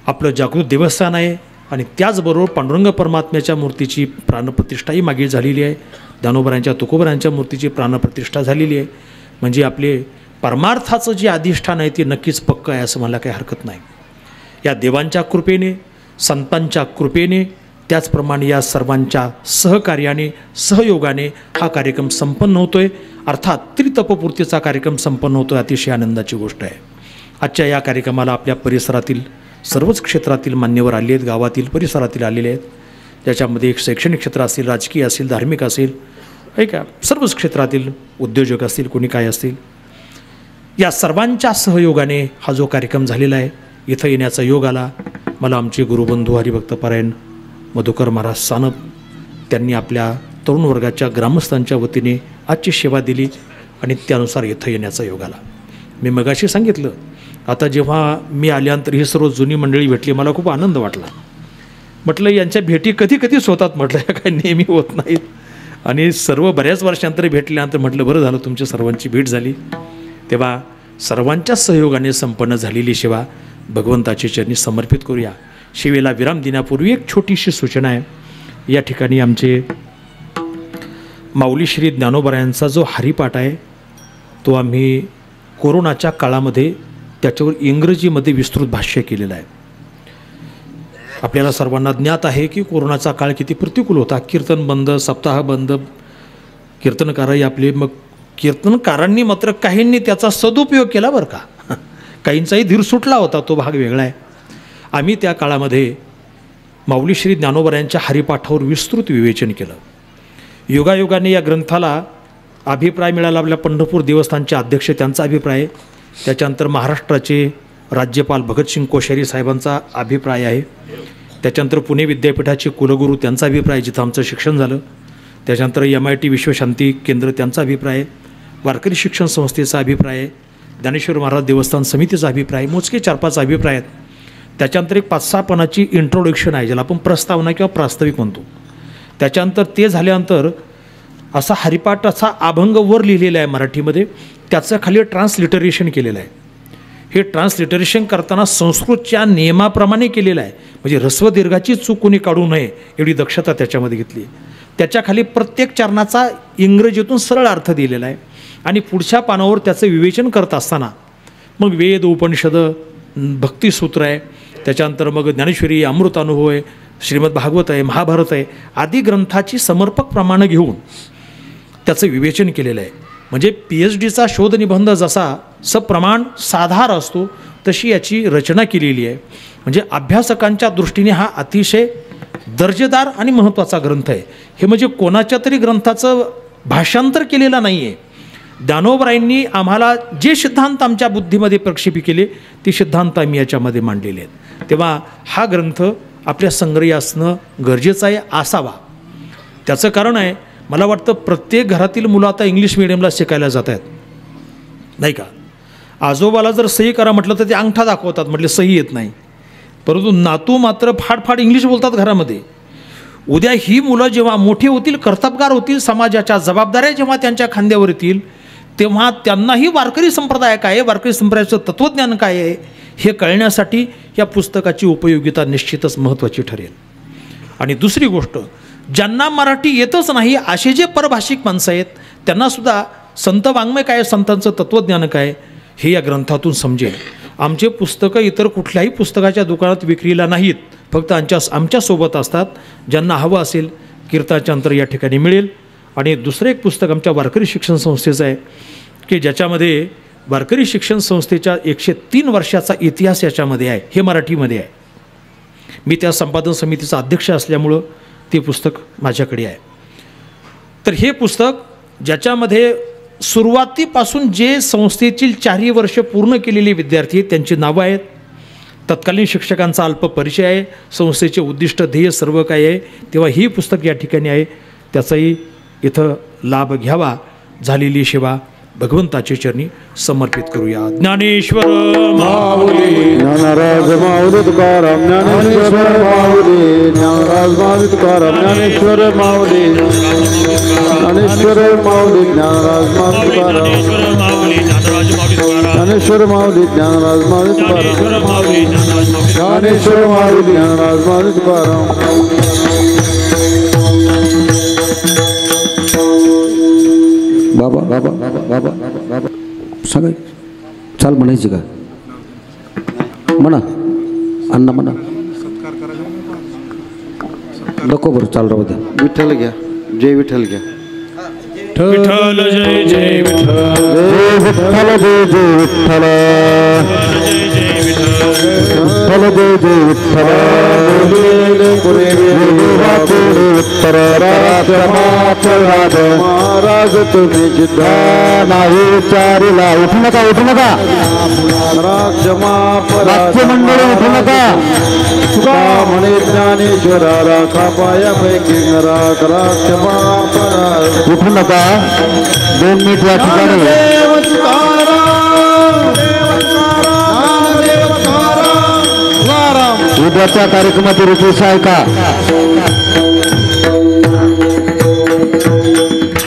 आपलं जागृत देवस्थान आहे आणि त्याचबरोबर पांडुरंग परमात्म्याच्या मूर्तीची प्राणप्रतिष्ठाही मागे झालेली आहे. दानोबरांच्या तुकोबरांच्या मूर्तीची प्राणप्रतिष्ठा झालेली आहे. म्हणजे आपले परमार्थाचं जे अधिष्ठान आहे ते नक्कीच पक्कं आहे असं मला काही हरकत नाही. या देवांच्या कृपेने, संतांच्या कृपेने, त्याचप्रमाणे या सर्वांच्या सहकार्याने, सहयोगाने हा कार्यक्रम संपन्न होतो आहे. अर्थात त्रितपपूर्तीचा कार्यक्रम संपन्न होतो आहे, अतिशय आनंदाची गोष्ट आहे. आजच्या या कार्यक्रमाला आपल्या परिसरातील सर्वच क्षेत्रातील मान्यवर आले आहेत, गावातील परिसरातील आलेले आहेत, ज्याच्यामध्ये एक शैक्षणिक क्षेत्र असेल, राजकीय असेल, धार्मिक असेल, आहे का, सर्वच क्षेत्रातील उद्योजक असतील, कोणी काय असतील, या सर्वांच्या सहयोगाने हा जो कार्यक्रम झालेला आहे, इथं येण्याचा योग आला. मला आमचे गुरुबंधू हरिभक्तपरायण मधुकर महाराज सानप, त्यांनी आपल्या तरुण वर्गाच्या ग्रामस्थांच्या वतीने आजची सेवा दिली आणि त्यानुसार इथं येण्याचा योग आला. मी मगाशी सांगितलं, आता जेव्हा मी आल्यानंतर ही सर्व जुनी मंडळी भेटली, मला खूप आनंद वाटला. म्हटलं यांच्या भेटी कधी कधीच होतात, म्हटलं या काय नेहमी होत नाहीत. आणि सर्व बऱ्याच वर्षांतर भेटल्यानंतर म्हटलं बरं झालं तुमच्या सर्वांची भेट झाली. तेव्हा सर्वांच्या सहयोगाने संपन्न झालेली सेवा भगवंताच्या चरणी समर्पित करूया. सेवेला विराम देण्यापूर्वी एक छोटीशी सूचना आहे. या ठिकाणी आमचे माऊली श्री ज्ञानोबरायांचा जो हरिपाठ आहे तो आम्ही कोरोनाच्या काळामध्ये त्याच्यावर इंग्रजीमध्ये विस्तृत भाष्य केलेलं आहे. आपल्याला सर्वांना ज्ञात आहे की कोरोनाचा काळ किती प्रतिकूल होता. कीर्तन बंद, सप्ताह बंद, कीर्तनकारही आपले, मग कीर्तनकारांनी मात्र काहींनी त्याचा सदुपयोग केला बरं का, काहींचाही धीर सुटला होता, तो भाग वेगळा आहे. आम्ही त्या काळामध्ये माऊली श्री ज्ञानोबरायांच्या हरिपाठावर विस्तृत विवेचन केलं. योगायोगाने या ग्रंथाला अभिप्राय मिळाला आपल्या पंढरपूर देवस्थानचे अध्यक्ष, त्यांचा अभिप्राय, त्याच्यानंतर महाराष्ट्राचे राज्यपाल भगतसिंग कोश्यारी साहेबांचा अभिप्राय आहे, त्याच्यानंतर पुणे विद्यापीठाचे कुलगुरू त्यांचा अभिप्राय, जिथं आमचं शिक्षण झालं, त्याच्यानंतर MIT विश्वशांती केंद्र त्यांचा अभिप्राय, वारकरी शिक्षण संस्थेचा अभिप्राय, ज्ञानेश्वर महाराज देवस्थान समितीचा अभिप्राय, मोजके 4-5 अभिप्राय आहेत. त्याच्यानंतर एक 5-6 पानाची इंट्रोडक्शन आहे, ज्याला आपण प्रस्तावना किंवा प्रास्ताविक म्हणतो. त्याच्यानंतर ते झाल्यानंतर असा हरिपाठाचा अभंग वर लिहिलेला आहे मराठीमध्ये, त्याचं खाली ट्रान्सलिटरेशन केलेलं आहे. हे ट्रान्सलिटरेशन करताना संस्कृतच्या नियमाप्रमाणे केलेलं आहे, म्हणजे ऱ्हस्व दीर्घाची चूक कोणी काढू नये एवढी दक्षता त्याच्यामध्ये घेतली. त्याच्या खाली प्रत्येक चरणाचा इंग्रजीतून सरळ अर्थ दिलेला आहे आणि पुढच्या पानावर त्याचं विवेचन करत असताना मग वेद, उपनिषद, भक्तिसूत्र आहे, त्याच्यानंतर मग ज्ञानेश्वरी, अमृतानुभव आहे, श्रीमद भागवत आहे, महाभारत आहे, आदी ग्रंथाची समर्पक प्रमाणं घेऊन त्याचं विवेचन केलेलं आहे. म्हणजे PhDचा शोधनिबंध जसा सप्रमाण साधार असतो तशी याची रचना केलेली आहे. म्हणजे अभ्यासकांच्या दृष्टीने हा अतिशय दर्जेदार आणि महत्त्वाचा ग्रंथ आहे. हे म्हणजे कोणाच्या तरी ग्रंथाचं भाषांतर केलेलं नाही आहे. ज्ञानोबरायांनी आम्हाला जे सिद्धांत आमच्या बुद्धीमध्ये प्रक्षेपित केले ते सिद्धांत आम्ही याच्यामध्ये मांडलेले आहेत. तेव्हा हा ग्रंथ आपल्या संग्रही असणं गरजेचं आहे, असावा. त्याचं कारण आहे, मला वाटतं प्रत्येक घरातील मुलं आता इंग्लिश मिडियमला शिकायला जात आहेत, नाही का. आजोबाला जर सही करा म्हटलं तर ते अंगठा दाखवतात, म्हटले सही येत नाही. परंतु नातू मात्र फाडफाड इंग्लिश बोलतात घरामध्ये. उद्या ही मुलं जेव्हा मोठी होतील, कर्तबगार होतील, समाजाच्या जबाबदाऱ्या जेव्हा त्यांच्या खांद्यावर येतील, तेव्हा त्यांनाही वारकरी संप्रदाय काय आहे, वारकरी संप्रदायाचं तत्त्वज्ञान काय आहे हे कळण्यासाठी या पुस्तकाची उपयोगिता निश्चितच महत्त्वाची ठरेल. आणि दुसरी गोष्ट, ज्यांना मराठी येतच नाही असे जे परभाषिक माणसं आहेत त्यांनासुद्धा संत वाङ्मय काय, संतांचं तत्त्वज्ञान काय हे या ग्रंथातून समजेल. आमचे पुस्तकं इतर कुठल्याही पुस्तकाच्या दुकानात विक्रीला नाहीत, फक्त आमच्यासोबत असतात. ज्यांना हवं असेल कीर्तनाचांतर या ठिकाणी मिळेल. आणि दुसरं एक पुस्तक आमच्या वारकरी शिक्षण संस्थेचं आहे की ज्याच्यामध्ये वारकरी शिक्षण संस्थेच्या 103 वर्षाचा इतिहास याच्यामध्ये आहे. हे मराठीमध्ये आहे. मी त्या संपादन समितीचा अध्यक्ष असल्यामुळं ते पुस्तक माझ्याकडे आहे. तर हे पुस्तक ज्याच्यामध्ये सुरुवातीपासून जे संस्थेतील 4 वर्ष पूर्ण केलेले विद्यार्थी आहेत त्यांची नावं आहेत, तत्कालीन शिक्षकांचा अल्प परिचय आहे, संस्थेचे उद्दिष्ट ध्येय सर्व काय आहे. तेव्हा ही पुस्तक या ठिकाणी आहे, त्याचाही इथं लाभ घ्यावा. झालेली सेवा भगवंताचे चरणी समर्पित करूया. ज्ञानेश्वर माऊली ज्ञानराज माऊली तुकाराम, ज्ञानेश्वर माऊली ज्ञानराज माऊली तुकाराम, ज्ञानेश्वर माऊली ज्ञानेश्वर माऊली ज्ञानराज माऊली तुकाराम, ज्ञानेश्वर माऊली ज्ञानराज माऊली तुकाराम, ज्ञानेश्वर माऊली ज्ञानराज माऊली तुकाराम. बाबा बाबा बाबा बाबा बाबा सांगाय चाल म्हणायची का? म्हणा अण्णा म्हणा. नको बरं चाल राहू द्या. विठ्ठल घ्या, जय विठ्ठल घ्या. विठ्ठल जय जय विठ्ठल, जय विठ्ठल जय जय विठ्ठल, विठ्ठल जय जय विठ्ठल. महाराज तुम्ही जिद्दा नाही विचारिला. उठू नका, उठू नका. नाट्य मंडळी उठू नका. तुका म्हणे ज्ञानेश्वरा राखा पायापैकी नरा करा क्षमा परा. उठू नका. 2 मिनिट या ठिकाणी. उद्याच्या कार्यक्रमाची रिक्वेस्ट आहे का?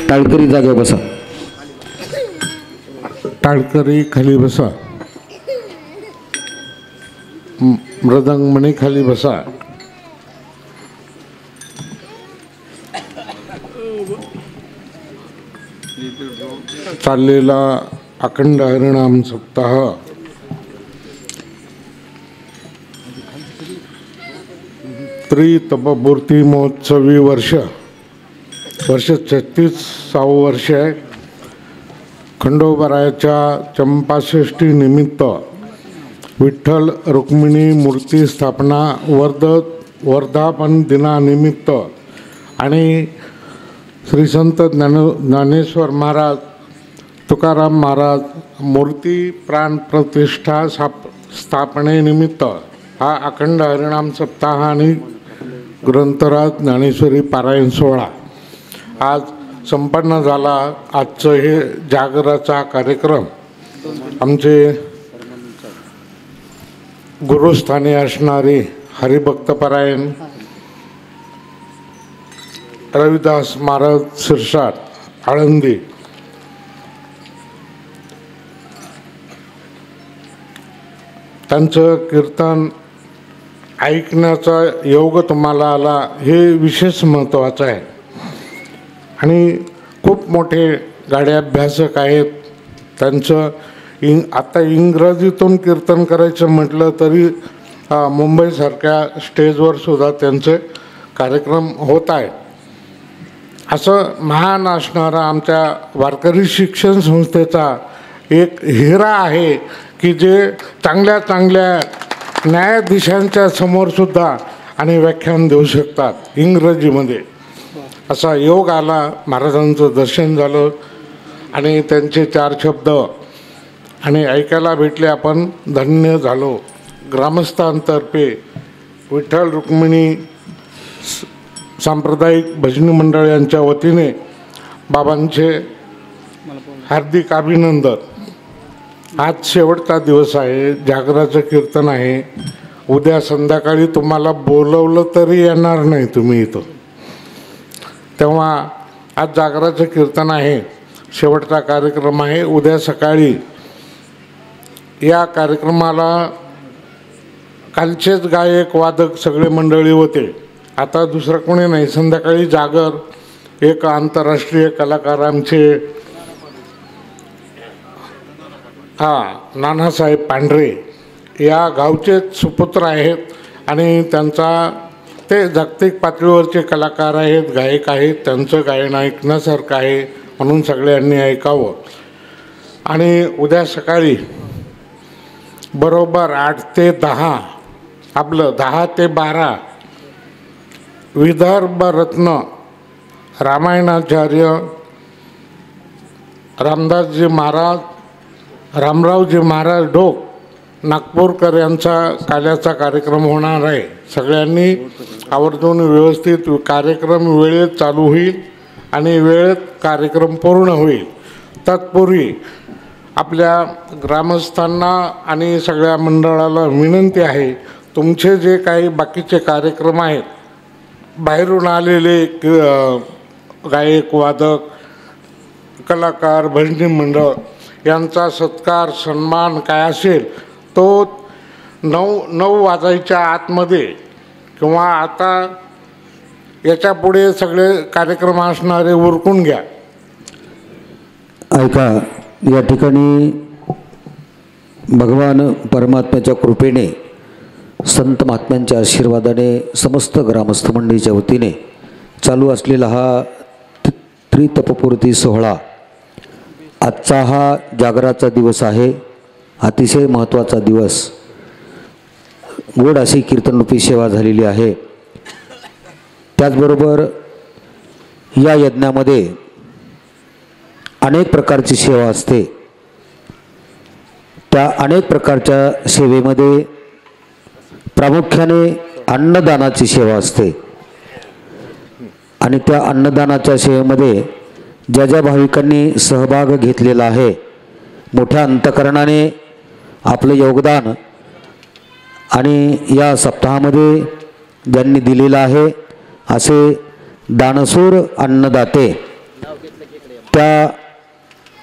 टाळकरी जागे बसा. टाळकरी खाली बसा. मृदंग म्हणे खाली बसा. चाललेला अखंड हरिनाम सप्ताह त्रितपमूर्ती महोत्सवी वर्ष 36वे वर्ष आहे. खंडोबारायाच्या चंपाषष्ठी निमित्त विठ्ठल रुक्मिणी मूर्ती स्थापना वर्धापन दिनानिमित्त आणि श्री संत ज्ञानेश्वर महाराज तुकाराम महाराज मूर्ती प्राण प्रतिष्ठा स्थापनेनिमित्त हा अखंड हरिनाम सप्ताह आणि ग्रंथराज ज्ञानेश्वरी पारायण सोहळा आज संपन्न झाला. आजचं हे जागराचा कार्यक्रम आमचे गुरुस्थानी असणारे हरिभक्तपरायण रविदास महाराज शिरसाट आळंदी त्यांचं कीर्तन ऐकण्याचा योग तुम्हाला आला हे विशेष महत्त्वाचं आहे. आणि खूप मोठे गाडे अभ्यासक आहेत. त्यांचं आता इंग्रजीतून कीर्तन करायचं म्हटलं तरी मुंबईसारख्या स्टेजवर सुद्धा त्यांचे कार्यक्रम होत आहेत. असं महान असणारा आमच्या वारकरी शिक्षण संस्थेचा एक हिरा आहे की जे चांगल्या चांगल्या न्यायाधीशांच्या समोरसुद्धा आणि व्याख्यान देऊ शकतात इंग्रजीमध्ये. असा योग आला, महाराजांचं दर्शन झालं आणि त्यांचे 4 शब्द आणि ऐकायला भेटले. आपण धन्य झालो. ग्रामस्थांतर्फे विठ्ठल रुक्मिणी सांप्रदायिक भजनी मंडळ यांच्या वतीने बाबांचे हार्दिक अभिनंदन. आज शेवटचा दिवस आहे, जागराचं कीर्तन आहे. उद्या संध्याकाळी तुम्हाला बोलवलं तरी येणार नाही तुम्ही इथं. तेव्हा आज जागराचं कीर्तन आहे, शेवटचा कार्यक्रम आहे. उद्या सकाळी या कार्यक्रमाला कालचेच गायक वादक सगळे मंडळी होते, आता दुसरं कोणी नाही. संध्याकाळी जागर एक आंतरराष्ट्रीय कलाकार आमचे नानासाहेब पांढरे या गावचे सुपुत्र आहेत आणि त्यांचा ते जागतिक पातळीवरचे कलाकार आहेत, गायक आहेत. त्यांचं गायन ऐकण्यासारखं आहे, म्हणून सगळ्यांनी ऐकावं. आणि उद्या सकाळी बरोबर 8 ते 10 आपलं 10 ते 12 विदर्भ रत्न रामायणाचार्य रामदासजी महाराज रामरावजी महाराज डोक नागपूरकर यांचा काल्याचा कार्यक्रम होणार आहे. सगळ्यांनी आवर्जून व्यवस्थित कार्यक्रम वेळेत चालू होईल आणि वेळेत कार्यक्रम पूर्ण होईल. तत्पूर्वी आपल्या ग्रामस्थांना आणि सगळ्या मंडळाला विनंती आहे, तुमचे जे काही बाकीचे कार्यक्रम आहेत, बाहेरून आलेले गायक वादक कलाकार भजनी मंडळ यांचा सत्कार सन्मान काय असेल तो 9 वाजायच्या आतमध्ये किंवा आता याच्या पुढे सगळे कार्यक्रम असणारे उरकून घ्या. ऐका, या ठिकाणी भगवान परमात्म्याच्या कृपेने संत महात्म्यांच्या आशीर्वादाने समस्त ग्रामस्थ मंडळीच्या वतीने चालू असलेला हा त्रितपपूर्ती सोहळा, आजचा हा जागराचा दिवस आहे, अतिशय महत्त्वाचा दिवस. गोड अशी कीर्तनरूपी सेवा झालेली आहे. त्याचबरोबर या यज्ञामध्ये अनेक प्रकारची सेवा असते. त्या अनेक प्रकारच्या सेवेमध्ये प्रामुख्याने अन्नदानाची सेवा असते आणि त्या अन्नदानाच्या सेवेमध्ये ज्या ज्या भाविकांनी सहभाग घेतलेला आहे, मोठ्या अंतकरणाने आपलं योगदान आणि या सप्ताहामध्ये ज्यांनी दिलेलं आहे असे दानशूर अन्नदाते, त्या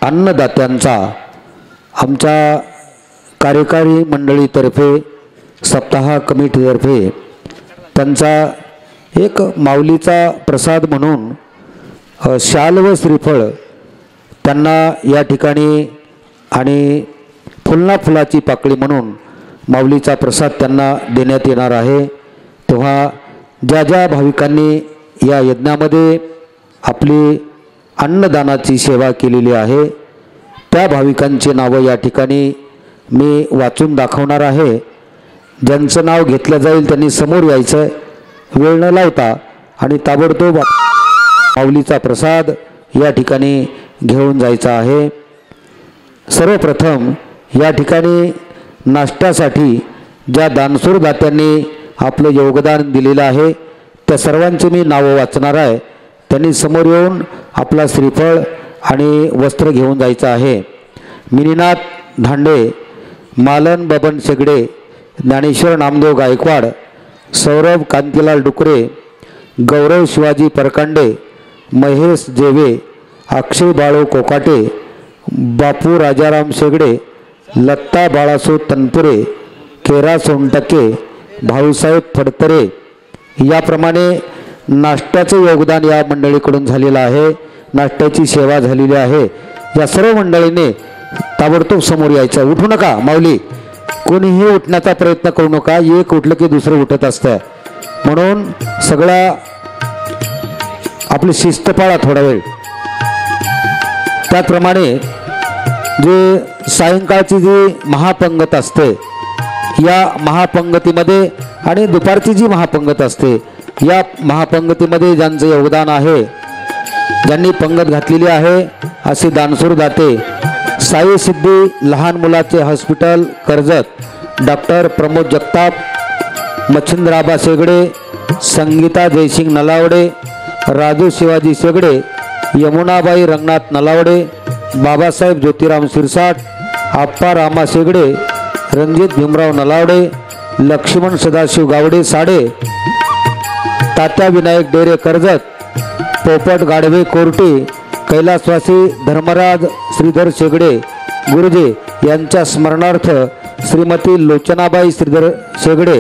अन्नदात्यांचा आमच्या कार्यकारी मंडळीतर्फे सप्ताह कमिटीतर्फे त्यांचा एक माऊलीचा प्रसाद म्हणून शाल व श्रीफळ त्यांना या ठिकाणी आणि फुलना फुलाची पाकळी म्हणून माऊलीचा प्रसाद त्यांना देण्यात येणार आहे. तेव्हा ज्या ज्या भाविकांनी या यज्ञामध्ये आपली अन्नदानाची सेवा केलेली आहे त्या भाविकांची नावं या ठिकाणी मी वाचून दाखवणार आहे. ज्यांचं नाव घेतलं जाईल त्यांनी समोर यायचं, वेळ न लावता, आणि ताबडतोब माऊलीचा प्रसाद या ठिकाणी घेऊन जायचा आहे. सर्वप्रथम या ठिकाणी नाश्त्यासाठी ज्या दानशूर दात्यांनी आपलं योगदान दिलेलं आहे त्या सर्वांची मी नावं वाचणार आहे. त्यांनी समोर येऊन आपला श्रीफळ आणि वस्त्र घेऊन जायचं आहे. मिनीनाथ धांडे, मालन बबन शेगडे, ज्ञानेश्वर नामदेव गायकवाड, सौरभ कांतीलाल डुकरे, गौरव शिवाजी परकांडे, महेश जेवे, अक्षय बाळू कोकाटे, बापू राजाराम शेगडे, लत्ता बाळासो तनपुरे, केरा सोनटके, भाऊसाहेब फडतरे, याप्रमाणे नाश्त्याचं योगदान या मंडळीकडून झालेलं आहे. नाश्त्याची सेवा झालेली आहे. या सर्व मंडळीने ताबडतोब समोर यायचं. उठू नका माऊली, कोणीही उठण्याचा प्रयत्न करू नका. एक उठलं की दुसरं उठत असतं, म्हणून सगळ्या आपली शिस्त पाळा थोडा वेळ. त्याचप्रमाणे जे सायंकाळची जी महापंगत असते, या महापंगतीमध्ये आणि दुपारची जी महापंगत असते, या महापंगतीमध्ये ज्यांचं योगदान आहे, ज्यांनी पंगत घातलेली आहे, असे दानशूर दाते साई सिद्धी लहान मुलाचे हॉस्पिटल कर्जत, डॉक्टर प्रमोद जगताप, मच्छिंद्राबा शेगडे, संगीता जयसिंग नलावडे, राजू शिवाजी शेगडे, यमुनाबाई रंगनाथ नलावडे, बाबासाहेब ज्योतिराम शिरसाट, आप्पा रामा शेगडे, रणजित भीमराव नलावडे, लक्ष्मण सदाशिव गावडे साडे, तात्या विनायक डेरे कर्जत, पोपट गाढवे कोर्टी, कैलासवासी धर्मराज श्रीधर शेगडे गुरुजी यांच्या स्मरणार्थ श्रीमती लोचनाबाई श्रीधर शेगडे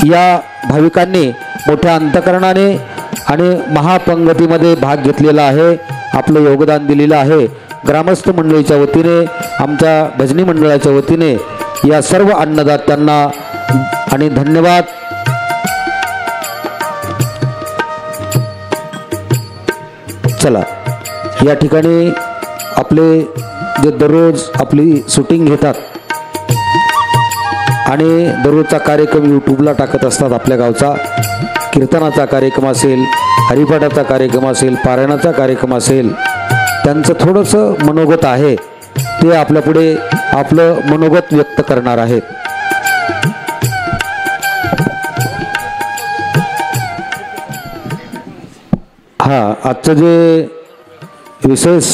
या भाविकांनी मोठ्या अंतकरणाने आणि महापंगतीमध्ये भाग घेतलेला आहे, आपलं योगदान दिलेलं आहे. ग्रामस्थ मंडळीच्या वतीने, आमच्या भजनी मंडळाच्या वतीने या सर्व अन्नदात्यांना आणि धन्यवाद. चला, या ठिकाणी आपले जे दररोज आपली शूटिंग घेतात आणि दररोजचा कार्यक्रम यूट्यूबला टाकत असतात, आपल्या गावचा कीर्तनाचा कार्यक्रम असेल, हरिपाठाचा कार्यक्रम असेल, पारायणाचा कार्यक्रम असेल, त्यांचं थोडंसं मनोगत आहे, ते आपल्यापुढे आपलं मनोगत व्यक्त करणार आहेत. हां, आजचं जे विशेष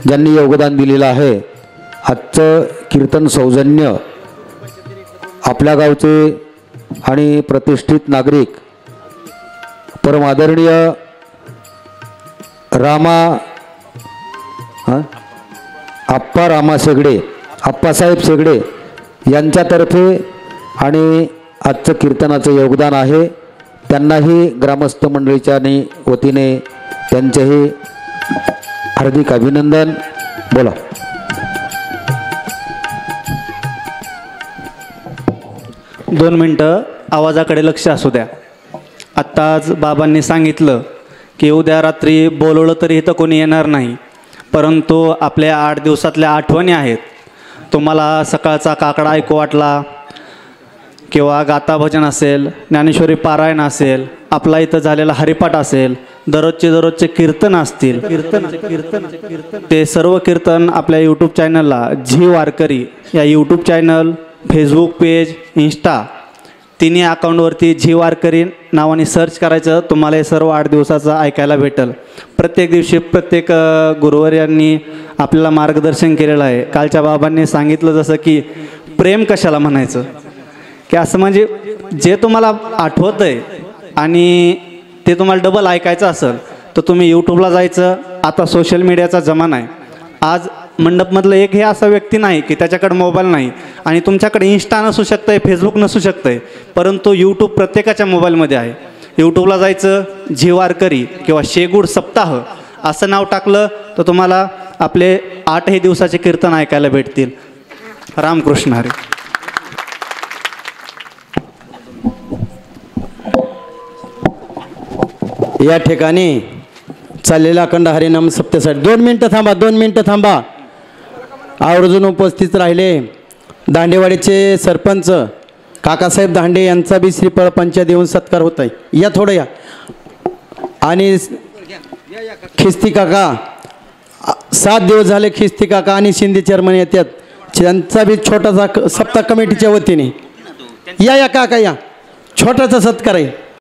ज्यांनी योगदान दिलेलं आहे, आजचं कीर्तन सौजन्य आपल्या गावचे आणि प्रतिष्ठित नागरिक परम आदरणीय आप्पा रामा शेगडे, आप्पासाहेब शेगडे यांच्यातर्फे आणि आजचं कीर्तनाचं योगदान आहे, त्यांनाही ग्रामस्थ मंडळीच्या वतीने त्यांचेही हार्दिक अभिनंदन. बोला. दोन मिनटं आवाजाकडे लक्ष असू द्या. आत्ताच बाबांनी सांगितलं की उद्या रात्री बोलवलं तरी इथं कोणी येणार नाही, परंतु आपल्या 8 दिवसातल्या आठवणी आहेत. तुम्हाला सकाळचा काकडा ऐकू वाटला किंवा गाथा भजन असेल, ज्ञानेश्वरी पारायण असेल, आपला इथं झालेला हरिपाठ असेल, दररोजचे कीर्तन असतील, ते सर्व कीर्तन आपल्या यूट्यूब चॅनलला झी वारकरी या YouTube channel, Facebook page, Insta तिन्ही अकाउंटवरती झी वारकरी नावाने सर्च करायचं. तुम्हाला हे सर्व 8 दिवसाचं ऐकायला भेटेल. प्रत्येक दिवशी प्रत्येक गुरुवर्यांनी आपल्याला मार्गदर्शन केलेलं आहे. कालच्या बाबांनी सांगितलं जसं की प्रेम कशाला म्हणायचं, की असं म्हणजे जे तुम्हाला आठवतं आहे आणि ते तुम्हाला डबल ऐकायचं असेल तर तुम्ही यूट्यूबला जायचं. आता सोशल मीडियाचा जमाना आहे. आज मंडपमधलं एक हे असा व्यक्ती नाही की त्याच्याकडे मोबाईल नाही आणि तुमच्याकडे इंस्टा नसू शकतं आहे, फेसबुक नसू शकतं आहे, परंतु यूट्यूब प्रत्येकाच्या मोबाईलमध्ये आहे. यूट्यूबला जायचं, झी वारकरी किंवा शेगुड सप्ताह असं नाव टाकलं तर तुम्हाला आपले 8 दिवसाचे कीर्तन ऐकायला भेटतील. रामकृष्ण हरी. या ठिकाणी चाललेला अखंड हरिनाम सप्तासाठी 2 मिनटं थांबा. आवर्जून उपस्थित राहिले दांडेवाडीचे सरपंच काकासाहेब दांडे यांचा बी श्रीफळ पंचायत येऊन सत्कार होत आहे. या थोडं या. आणि खिस्ती काका 7 दिवस झाले, खिस्ती काका आणि शिंदे चेअरमन येतात, त्यांचा बी छोटासा सप्ताह कमिटीच्या वतीने या काका या, छोटासा सत्कार आहे.